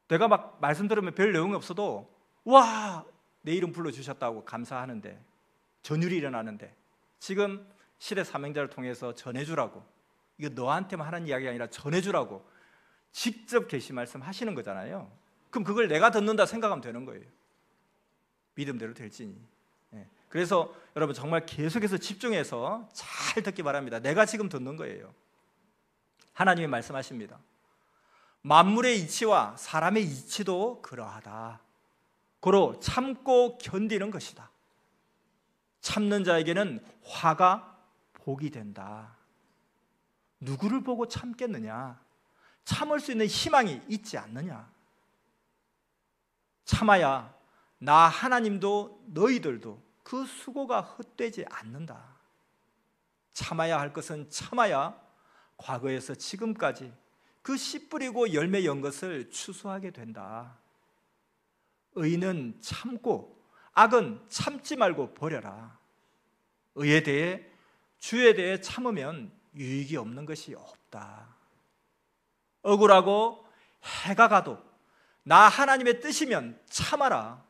내가 막 말씀 들으면 별 내용이 없어도 와, 내 이름 불러주셨다고 감사하는데 전율이 일어나는데 지금 시대 사명자를 통해서 전해주라고, 이거 너한테만 하는 이야기가 아니라 전해주라고 직접 계시 말씀하시는 거잖아요. 그럼 그걸 내가 듣는다 생각하면 되는 거예요. 믿음대로 될지니. 그래서 여러분 정말 계속해서 집중해서 잘 듣기 바랍니다. 내가 지금 듣는 거예요. 하나님이 말씀하십니다. 만물의 이치와 사람의 이치도 그러하다. 고로 참고 견디는 것이다. 참는 자에게는 화가 복이 된다. 누구를 보고 참겠느냐? 참을 수 있는 희망이 있지 않느냐? 참아야 나 하나님도 너희들도 그 수고가 헛되지 않는다. 참아야 할 것은 참아야 과거에서 지금까지 그 씨 뿌리고 열매 연 것을 추수하게 된다. 의는 참고 악은 참지 말고 버려라. 의에 대해 주에 대해 참으면 유익이 없는 것이 없다. 억울하고 해가 가도 나 하나님의 뜻이면 참아라.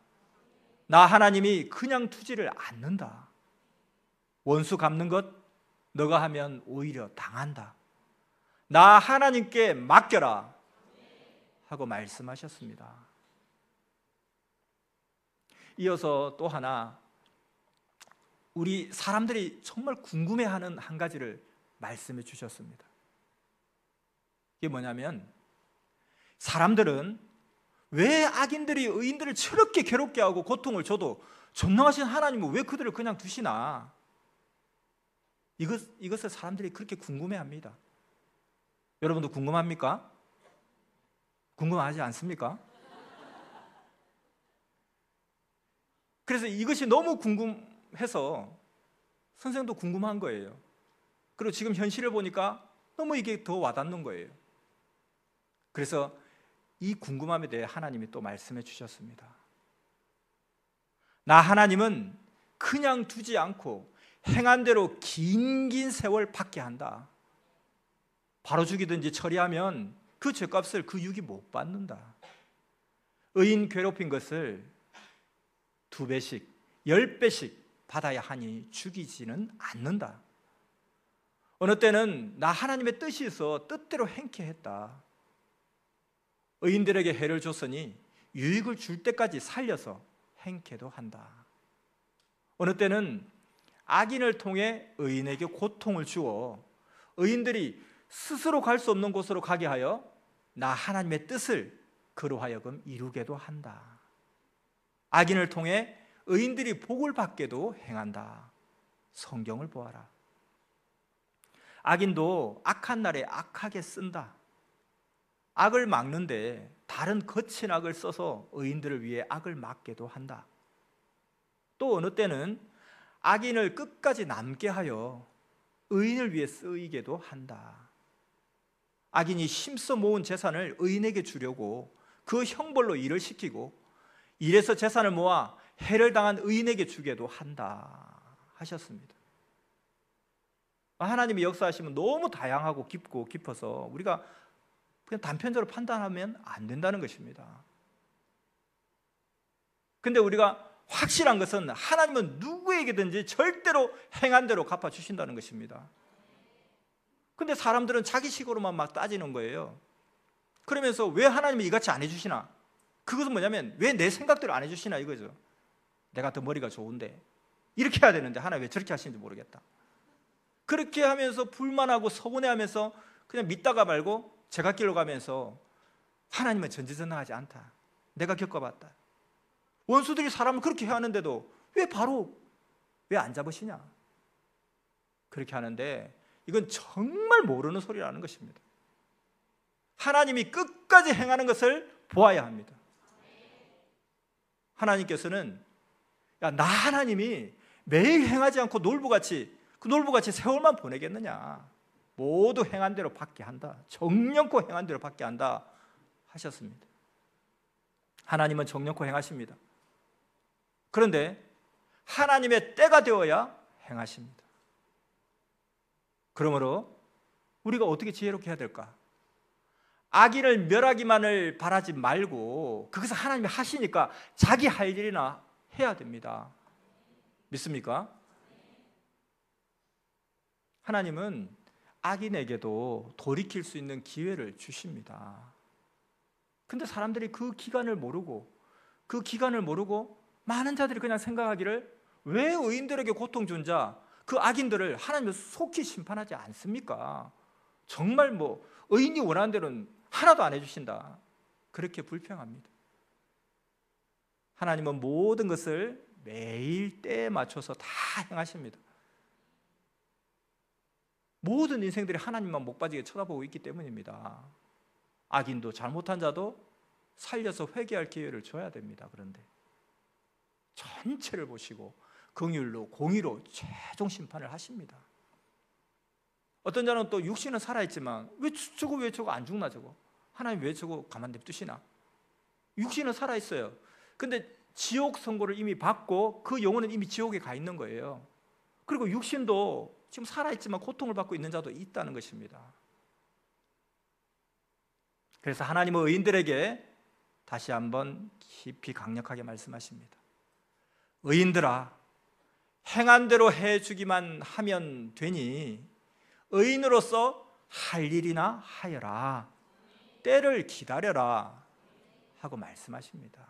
나 하나님이 그냥 두지를 않는다. 원수 갚는 것 너가 하면 오히려 당한다. 나 하나님께 맡겨라 하고 말씀하셨습니다. 이어서 또 하나 우리 사람들이 정말 궁금해하는 한 가지를 말씀해 주셨습니다. 이게 뭐냐면 사람들은 왜 악인들이 의인들을 저렇게 괴롭게 하고 고통을 줘도 전능하신 하나님은 왜 그들을 그냥 두시나? 이것을 사람들이 그렇게 궁금해합니다. 여러분도 궁금합니까? 궁금하지 않습니까? 그래서 이것이 너무 궁금해서 선생님도 궁금한 거예요. 그리고 지금 현실을 보니까 너무 이게 더 와닿는 거예요. 그래서 이 궁금함에 대해 하나님이 또 말씀해 주셨습니다. 나 하나님은 그냥 두지 않고 행한 대로 긴 세월 받게 한다. 바로 죽이든지 처리하면 그 죄값을 그 육이 못 받는다. 의인 괴롭힌 것을 2배씩, 10배씩 받아야 하니 죽이지는 않는다. 어느 때는 나 하나님의 뜻이 있어 뜻대로 행케 했다. 의인들에게 해를 줬으니 유익을 줄 때까지 살려서 행케도 한다. 어느 때는 악인을 통해 의인에게 고통을 주어 의인들이 스스로 갈 수 없는 곳으로 가게 하여 나 하나님의 뜻을 그로 하여금 이루게도 한다. 악인을 통해 의인들이 복을 받게도 행한다. 성경을 보아라. 악인도 악한 날에 악하게 쓴다. 악을 막는데 다른 거친 악을 써서 의인들을 위해 악을 막게도 한다. 또 어느 때는 악인을 끝까지 남게 하여 의인을 위해 쓰이게도 한다. 악인이 힘써 모은 재산을 의인에게 주려고 그 형벌로 일을 시키고 일해서 재산을 모아 해를 당한 의인에게 주게도 한다 하셨습니다. 하나님이 역사하시면 너무 다양하고 깊고 깊어서 우리가 그냥 단편적으로 판단하면 안 된다는 것입니다. 근데 우리가 확실한 것은 하나님은 누구에게든지 절대로 행한 대로 갚아주신다는 것입니다. 근데 사람들은 자기식으로만 막 따지는 거예요. 그러면서 왜 하나님이 이같이 안 해주시나? 그것은 뭐냐면 왜 내 생각대로 안 해주시나 이거죠. 내가 더 머리가 좋은데 이렇게 해야 되는데 하나님 왜 저렇게 하시는지 모르겠다. 그렇게 하면서 불만하고 서운해하면서 그냥 믿다가 말고 제갓길로 가면서 하나님은 전지전능하지 않다. 내가 겪어봤다. 원수들이 사람을 그렇게 해하는데도 왜 안 잡으시냐? 그렇게 하는데 이건 정말 모르는 소리라는 것입니다. 하나님이 끝까지 행하는 것을 보아야 합니다. 하나님께서는 나 하나님이 매일 행하지 않고 놀부같이 세월만 보내겠느냐? 모두 행한 대로 받게 한다. 정령코 행한 대로 받게 한다 하셨습니다. 하나님은 정령코 행하십니다. 그런데 하나님의 때가 되어야 행하십니다. 그러므로 우리가 어떻게 지혜롭게 해야 될까? 악인을 멸하기만을 바라지 말고 그것을 하나님이 하시니까 자기 할 일이나 해야 됩니다. 믿습니까? 하나님은 악인에게도 돌이킬 수 있는 기회를 주십니다. 근데 사람들이 그 기간을 모르고 많은 자들이 그냥 생각하기를 왜 의인들에게 고통 준 자, 그 악인들을 하나님은 속히 심판하지 않습니까? 정말 의인이 원하는 대로는 하나도 안 해주신다. 그렇게 불평합니다. 하나님은 모든 것을 매일 때에 맞춰서 다 행하십니다. 모든 인생들이 하나님만 못 빠지게 쳐다보고 있기 때문입니다. 악인도 잘못한 자도 살려서 회개할 기회를 줘야 됩니다. 그런데 전체를 보시고 긍휼로 공의로 최종 심판을 하십니다. 어떤 자는 또 육신은 살아있지만 왜 저거 안 죽나 저거? 하나님 왜 저거 가만 냅두시나? 육신은 살아있어요. 근데 지옥 선고를 이미 받고 그 영혼은 이미 지옥에 가 있는 거예요. 그리고 육신도 지금 살아있지만 고통을 받고 있는 자도 있다는 것입니다. 그래서 하나님은 의인들에게 다시 한번 깊이 강력하게 말씀하십니다. 의인들아, 행한 대로 해주기만 하면 되니 의인으로서 할 일이나 하여라. 때를 기다려라 하고 말씀하십니다.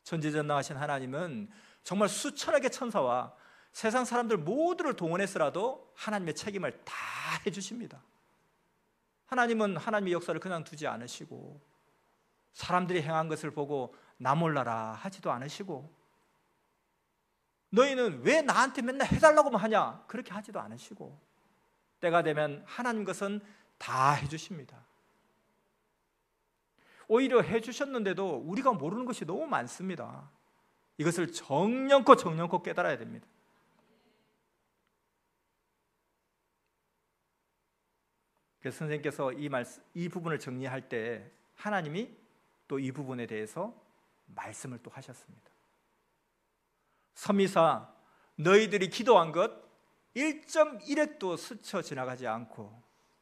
전지전능하신 하나님은 정말 수천억의 천사와 세상 사람들 모두를 동원해서라도 하나님의 책임을 다 해주십니다. 하나님은 하나님의 역사를 그냥 두지 않으시고 사람들이 행한 것을 보고 나 몰라라 하지도 않으시고 너희는 왜 나한테 맨날 해달라고만 하냐 그렇게 하지도 않으시고 때가 되면 하나님 것은 다 해주십니다. 오히려 해주셨는데도 우리가 모르는 것이 너무 많습니다. 이것을 정령코 깨달아야 됩니다. 그래서 선생님께서 이 부분을 정리할 때 하나님이 또 이 부분에 대해서 말씀을 또 하셨습니다. 섬이사 너희들이 기도한 것 1.1획도 스쳐 지나가지 않고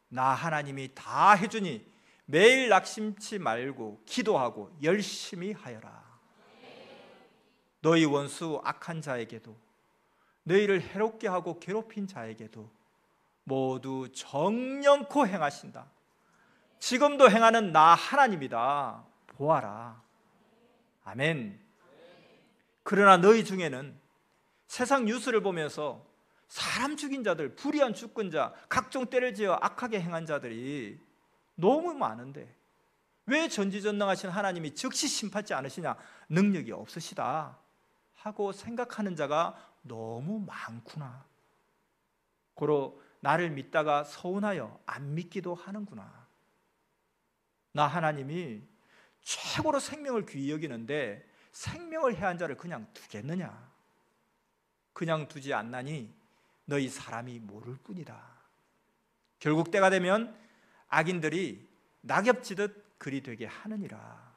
나 하나님이 다 해주니 매일 낙심치 말고 기도하고 열심히 하여라. 너희 원수 악한 자에게도 너희를 해롭게 하고 괴롭힌 자에게도 모두 정령코 행하신다. 지금도 행하는 나 하나님이다. 보아라. 아멘. 그러나 너희 중에는 세상 뉴스를 보면서 사람 죽인 자들, 불의한 주권자, 각종 때를 지어 악하게 행한 자들이 너무 많은데 왜 전지전능하신 하나님이 즉시 심판하지 않으시냐? 능력이 없으시다 하고 생각하는 자가 너무 많구나. 고로 나를 믿다가 서운하여 안 믿기도 하는구나. 나 하나님이 최고로 생명을 귀히 여기는데 생명을 해한 자를 그냥 두겠느냐? 그냥 두지 않나니 너희 사람이 모를 뿐이다. 결국 때가 되면 악인들이 낙엽지듯 그리 되게 하느니라.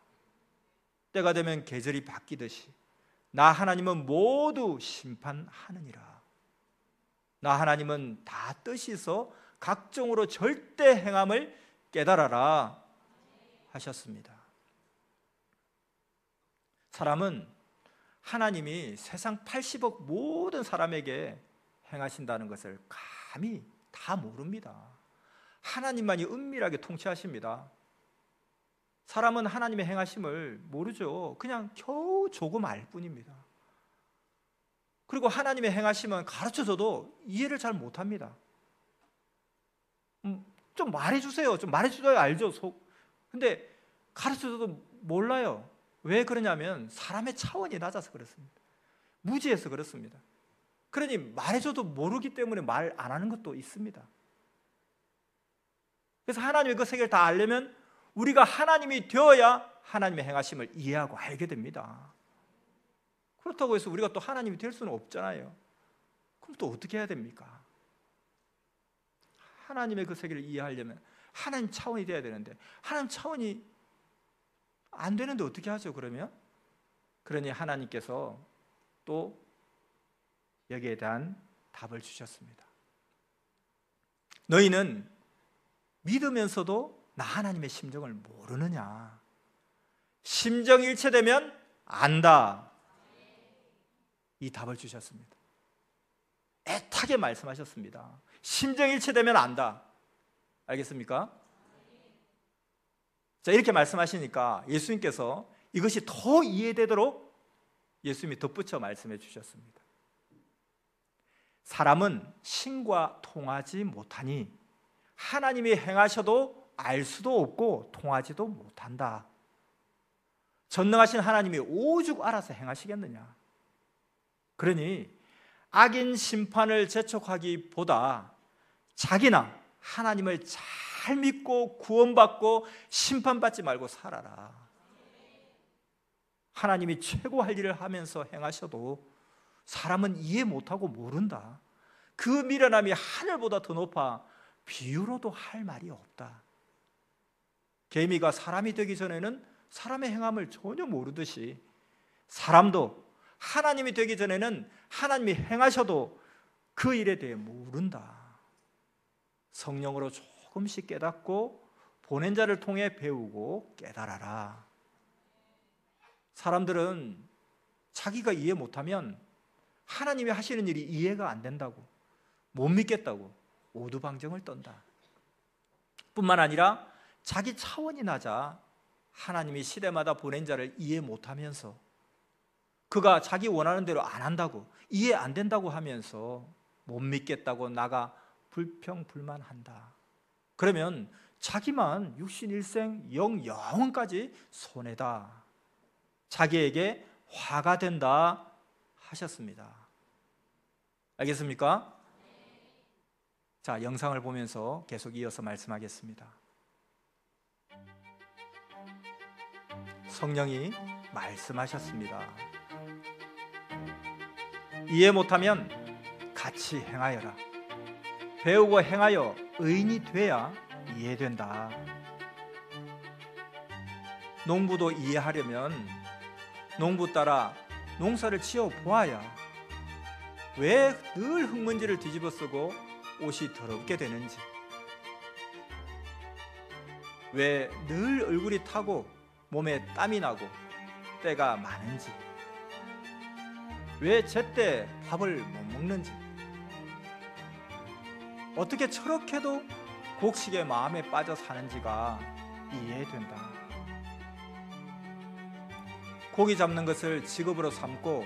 때가 되면 계절이 바뀌듯이 나 하나님은 모두 심판하느니라. 나 하나님은 다 뜻이 있어 각종으로 절대 행함을 깨달아라 하셨습니다. 사람은 하나님이 세상 80억 모든 사람에게 행하신다는 것을 감히 다 모릅니다. 하나님만이 은밀하게 통치하십니다. 사람은 하나님의 행하심을 모르죠. 그냥 겨우 조금 알 뿐입니다. 그리고 하나님의 행하심은 가르쳐줘도 이해를 잘 못합니다. 좀 말해주세요. 좀 말해줘야 알죠. 근데 가르쳐줘도 몰라요. 왜 그러냐면 사람의 차원이 낮아서 그렇습니다. 무지해서 그렇습니다. 그러니 말해줘도 모르기 때문에 말 안 하는 것도 있습니다. 그래서 하나님의 그 세계를 다 알려면 우리가 하나님이 되어야 하나님의 행하심을 이해하고 알게 됩니다. 그렇다고 해서 우리가 또 하나님이 될 수는 없잖아요. 그럼 또 어떻게 해야 됩니까? 하나님의 그 세계를 이해하려면 하나님 차원이 돼야 되는데 하나님 차원이 안 되는데 어떻게 하죠? 그러니 하나님께서 또 여기에 대한 답을 주셨습니다. 너희는 믿으면서도 나 하나님의 심정을 모르느냐? 심정일체되면 안다. 이 답을 주셨습니다. 애타게 말씀하셨습니다. 심정일체되면 안다. 알겠습니까? 자, 이렇게 말씀하시니까 예수님께서 이것이 더 이해되도록 예수님이 덧붙여 말씀해 주셨습니다. 사람은 신과 통하지 못하니 하나님이 행하셔도 알 수도 없고 통하지도 못한다. 전능하신 하나님이 오죽 알아서 행하시겠느냐? 그러니 악인 심판을 재촉하기보다 자기나 하나님을 잘 믿고 구원받고 심판받지 말고 살아라. 하나님이 최고 할 일을 하면서 행하셔도 사람은 이해 못하고 모른다. 그 미련함이 하늘보다 더 높아 비유로도 할 말이 없다. 개미가 사람이 되기 전에는 사람의 행함을 전혀 모르듯이 사람도 하나님이 되기 전에는 하나님이 행하셔도 그 일에 대해 모른다. 성령으로 조금씩 깨닫고 보낸 자를 통해 배우고 깨달아라. 사람들은 자기가 이해 못하면 하나님이 하시는 일이 이해가 안 된다고, 못 믿겠다고 오두방정을 떤다. 뿐만 아니라 자기 차원이 낮아 하나님이 시대마다 보낸 자를 이해 못하면서, 그가 자기 원하는 대로 안 한다고, 이해 안 된다고 하면서 못 믿겠다고 나가 불평불만한다. 그러면 자기만 육신일생 영원까지 손해다, 자기에게 화가 된다 하셨습니다. 알겠습니까? 자, 영상을 보면서 계속 이어서 말씀하겠습니다. 성령이 말씀하셨습니다. 이해 못하면 같이 행하여라. 배우고 행하여 의인이 돼야 이해된다. 농부도 이해하려면 농부 따라 농사를 지어 보아야 왜 늘 흙먼지를 뒤집어 쓰고 옷이 더럽게 되는지, 왜 늘 얼굴이 타고 몸에 땀이 나고 때가 많은지, 왜 제때 밥을 못 먹는지, 어떻게 저렇게도 곡식의 마음에 빠져 사는지가 이해된다. 고기 잡는 것을 직업으로 삼고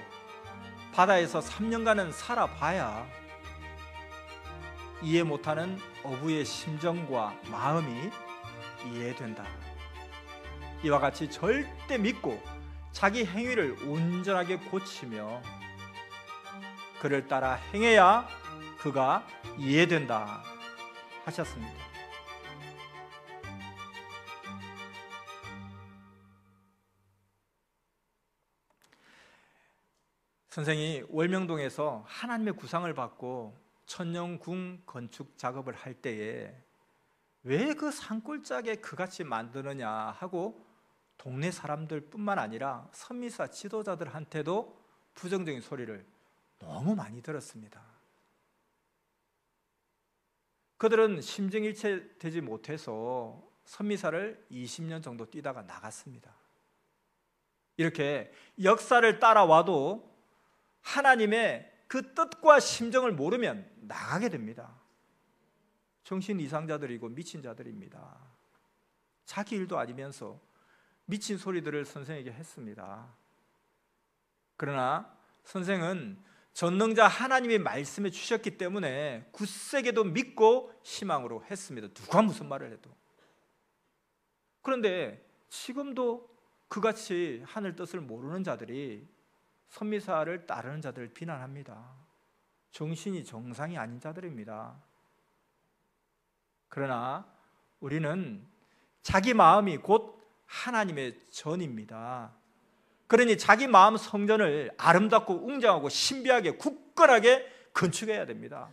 바다에서 3년간은 살아봐야 이해 못하는 어부의 심정과 마음이 이해된다. 이와 같이 절대 믿고 자기 행위를 온전하게 고치며 그를 따라 행해야 그가 이해된다 하셨습니다. 선생이 월명동에서 하나님의 구상을 받고 천년궁 건축 작업을 할 때에 왜 그 산골짜기에 그같이 만드느냐 하고 동네 사람들 뿐만 아니라 선미사 지도자들한테도 부정적인 소리를 너무 많이 들었습니다. 그들은 심정일체 되지 못해서 선미사를 20년 정도 뛰다가 나갔습니다. 이렇게 역사를 따라와도 하나님의 그 뜻과 심정을 모르면 나가게 됩니다. 정신 이상자들이고 미친 자들입니다. 자기 일도 아니면서 미친 소리들을 선생에게 했습니다. 그러나 선생은 전능자 하나님의 말씀해 주셨기 때문에 굳세게도 믿고 희망으로 했습니다. 누가 무슨 말을 해도. 그런데 지금도 그같이 하늘 뜻을 모르는 자들이 선미사를 따르는 자들을 비난합니다. 정신이 정상이 아닌 자들입니다. 그러나 우리는 자기 마음이 곧 하나님의 전입니다. 그러니 자기 마음 성전을 아름답고 웅장하고 신비하게 굳건하게 건축해야 됩니다.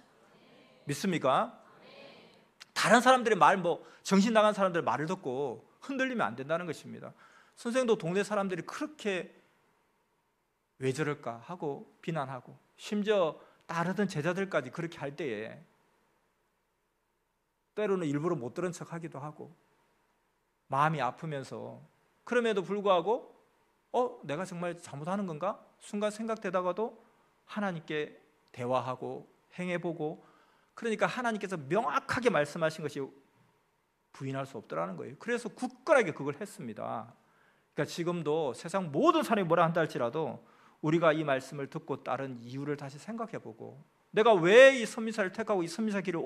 믿습니까? 다른 사람들의 말, 정신 나간 사람들의 말을 듣고 흔들리면 안 된다는 것입니다. 선생도 동네 사람들이 그렇게 왜 저럴까 하고 비난하고, 심지어 따르던 제자들까지 그렇게 할 때에 때로는 일부러 못 들은 척하기도 하고 마음이 아프면서, 그럼에도 불구하고 내가 정말 잘못하는 건가? 순간 생각되다가도 하나님께 대화하고 행해보고, 그러니까 하나님께서 명확하게 말씀하신 것이 부인할 수 없더라는 거예요. 그래서 굳건하게 그걸 했습니다. 그러니까 지금도 세상 모든 사람이 뭐라 한다 할지라도 우리가 이 말씀을 듣고 따른 이유를 다시 생각해보고, 내가 왜 이 선미사를 택하고 이 선미사 길을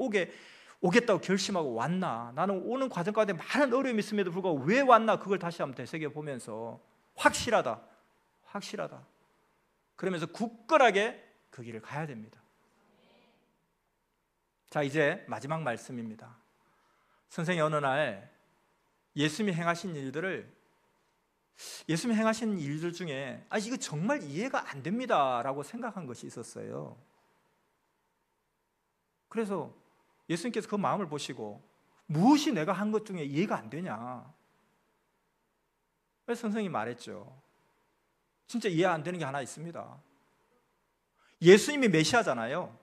오겠다고 결심하고 왔나, 나는 오는 과정 가운데 많은 어려움이 있음에도 불구하고 왜 왔나, 그걸 다시 한번 되새겨보면서 확실하다 그러면서 굳건하게 그 길을 가야 됩니다. 자, 이제 마지막 말씀입니다. 선생이 어느 날 예수님이 행하신 일들 중에 이거 정말 이해가 안 됩니다 라고 생각한 것이 있었어요. 그래서 예수님께서 그 마음을 보시고 무엇이 내가 한 것 중에 이해가 안 되냐, 그래서 선생님이 말했죠. 진짜 이해 안 되는 게 하나 있습니다. 예수님이 메시아잖아요.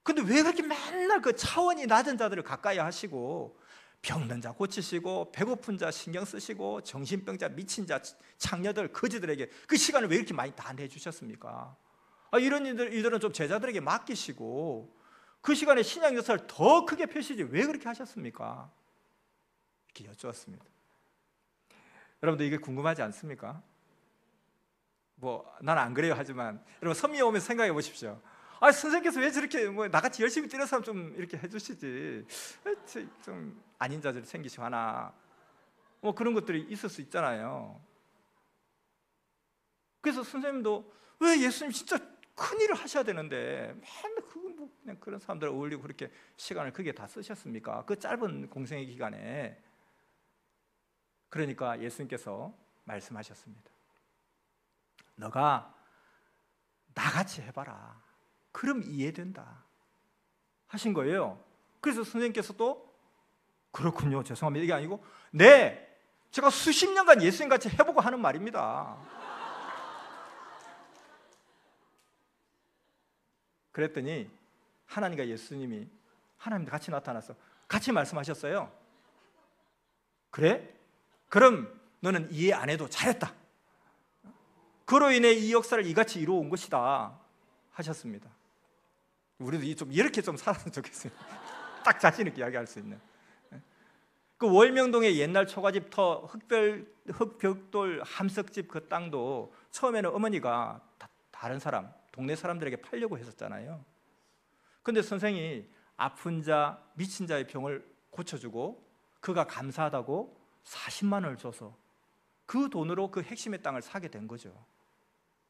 근데 왜 그렇게 맨날 그 차원이 낮은 자들을 가까이 하시고 병든 자 고치시고 배고픈 자 신경 쓰시고 정신병자 미친 자 창녀들 거지들에게 그 시간을 왜 이렇게 많이 다 내주셨습니까? 이런 일들은 좀 제자들에게 맡기시고 그 시간에 신약 역사를 더 크게 펴시지 왜 그렇게 하셨습니까? 이렇게 여쭈었습니다. 여러분들 이게 궁금하지 않습니까? 난 안 그래요 하지만 여러분 선미에 오면서 생각해 보십시오. 선생님께서 왜 저렇게 나같이 열심히 뛰는 사람 좀 이렇게 해주시지, 좀 아닌 자들이 생기시고 하나, 그런 것들이 있을 수 있잖아요. 그래서 선생님도 왜 예수님 진짜 큰 일을 하셔야 되는데 맨날 그냥 그런 사람들 어울리고 그렇게 시간을 크게 다 쓰셨습니까? 그 짧은 공생의 기간에. 그러니까 예수님께서 말씀하셨습니다. 너가 나같이 해봐라. 그럼 이해된다 하신 거예요. 그래서 선생님께서도 그렇군요, 죄송합니다 이게 아니고 네, 제가 수십 년간 예수님같이 해보고 하는 말입니다. 그랬더니 하나님과 예수님이 하나님도 같이 나타나서 같이 말씀하셨어요. 그래? 그럼 너는 이해 안 해도 잘했다. 그로 인해 이 역사를 이같이 이루어온 것이다 하셨습니다. 우리도 좀 이렇게 좀 살았으면 좋겠습니다. 딱 자신 있게 이야기할 수 있는. 그 월명동의 옛날 초가집터 흑벽돌 함석집 그 땅도 처음에는 어머니가 다른 사람, 동네 사람들에게 팔려고 했었잖아요. 근데 선생이 아픈 자, 미친 자의 병을 고쳐주고 그가 감사하다고 40만 원을 줘서 그 돈으로 그 핵심의 땅을 사게 된 거죠.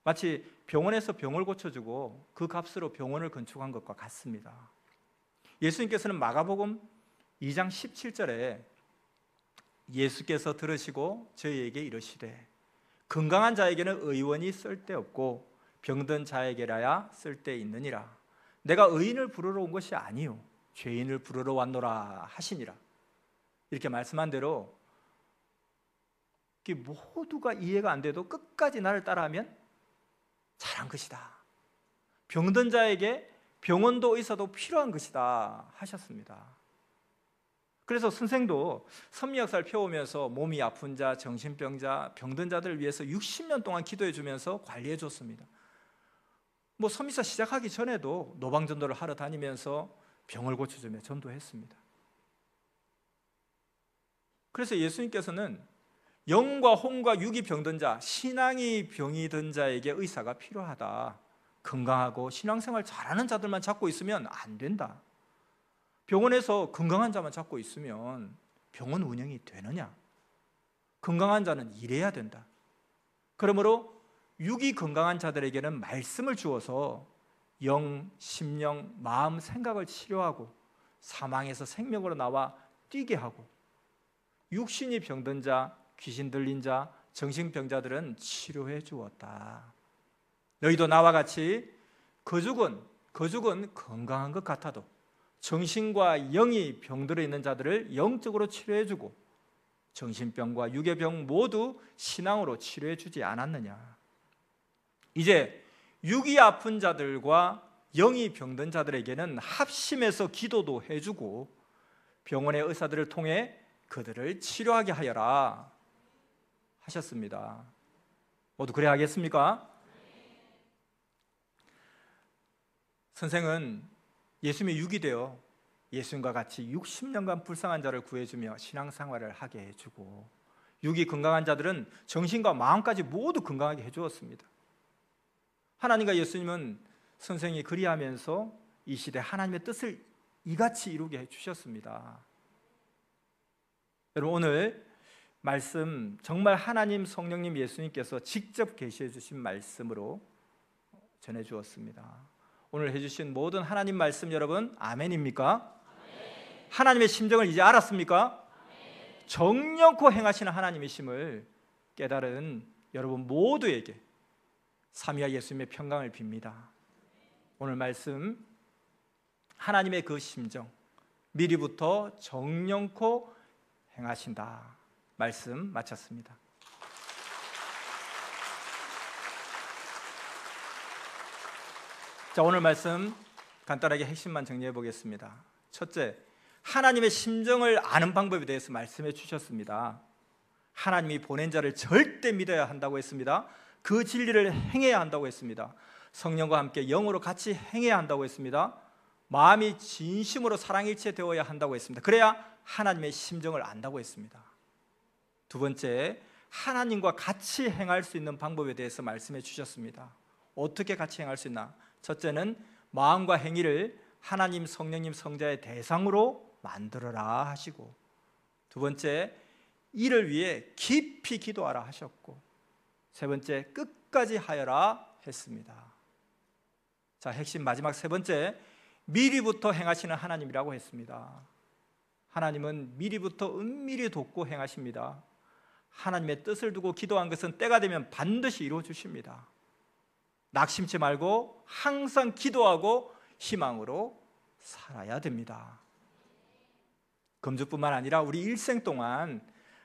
마치 병원에서 병을 고쳐주고 그 값으로 병원을 건축한 것과 같습니다. 예수님께서는 마가복음 2장 17절에 예수께서 들으시고 저희에게 이르시되 건강한 자에게는 의원이 쓸데없고 병든 자에게라야 쓸데있느니라. 내가 의인을 부르러 온 것이 아니요 죄인을 부르러 왔노라 하시니라. 이렇게 말씀한 대로 모두가 이해가 안 돼도 끝까지 나를 따라하면 잘한 것이다. 병든 자에게 병원도 의사도 필요한 것이다 하셨습니다. 그래서 선생도 선미역사를 펴오면서 몸이 아픈 자, 정신병자, 병든 자들을 위해서 60년 동안 기도해 주면서 관리해 줬습니다. 선미사 시작하기 전에도 노방전도를 하러 다니면서 병을 고쳐주며 전도했습니다. 그래서 예수님께서는 영과 혼과 육이 병든 자, 신앙이 병이 든 자에게 의사가 필요하다. 건강하고 신앙생활 잘하는 자들만 잡고 있으면 안 된다. 병원에서 건강한 자만 잡고 있으면 병원 운영이 되느냐? 건강한 자는 일해야 된다. 그러므로 육이 건강한 자들에게는 말씀을 주어서 영, 심령, 마음, 생각을 치료하고 사망에서 생명으로 나와 뛰게 하고, 육신이 병든 자, 귀신 들린 자, 정신병자들은 치료해 주었다. 너희도 나와 같이 거죽은 건강한 것 같아도 정신과 영이 병들어 있는 자들을 영적으로 치료해 주고 정신병과 육의 병 모두 신앙으로 치료해 주지 않았느냐. 이제 육이 아픈 자들과 영이 병든 자들에게는 합심해서 기도도 해주고 병원의 의사들을 통해 그들을 치료하게 하여라 하셨습니다. 모두 그래 하겠습니까? 선생은 예수님의 육이 되어 예수님과 같이 60년간 불쌍한 자를 구해주며 신앙생활을 하게 해주고, 육이 건강한 자들은 정신과 마음까지 모두 건강하게 해주었습니다. 하나님과 예수님은 선생이 그리하면서 이 시대 하나님의 뜻을 이같이 이루게 해주셨습니다. 여러분, 오늘 말씀 정말 하나님 성령님 예수님께서 직접 계시해 주신 말씀으로 전해 주었습니다. 오늘 해주신 모든 하나님 말씀 여러분 아멘입니까? 아멘. 하나님의 심정을 이제 알았습니까? 아멘. 정령코 행하시는 하나님이심을 깨달은 여러분 모두에게 삼위와 예수님의 평강을 빕니다. 오늘 말씀 하나님의 그 심정 미리부터 정령코 행하신다 말씀 마쳤습니다. 자, 오늘 말씀 간단하게 핵심만 정리해 보겠습니다. 첫째, 하나님의 심정을 아는 방법에 대해서 말씀해 주셨습니다. 하나님이 보낸 자를 절대 믿어야 한다고 했습니다. 그 진리를 행해야 한다고 했습니다. 성령과 함께 영으로 같이 행해야 한다고 했습니다. 마음이 진심으로 사랑일체 되어야 한다고 했습니다. 그래야 하나님의 심정을 안다고 했습니다. 두 번째, 하나님과 같이 행할 수 있는 방법에 대해서 말씀해 주셨습니다. 어떻게 같이 행할 수 있나? 첫째는 마음과 행위를 하나님, 성령님, 성자의 대상으로 만들어라 하시고, 두 번째, 이를 위해 깊이 기도하라 하셨고, 세 번째, 끝까지 하여라 했습니다. 자, 핵심 마지막 세 번째, 미리부터 행하시는 하나님이라고 했습니다. 하나님은 미리부터 은밀히 돕고 행하십니다. 하나님의 뜻을 두고 기도한 것은 때가 되면 반드시 이루어 주십니다. 낙심치 말고 항상 기도하고 희망으로 살아야 됩니다. 금주뿐만 아니라 우리 일생 동안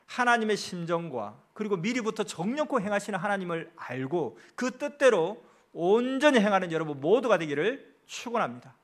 하나님의 심정과 그리고 미리부터 정령코 행하시는 하나님을 알고 그 뜻대로 온전히 행하는 여러분 모두가 되기를 축원합니다.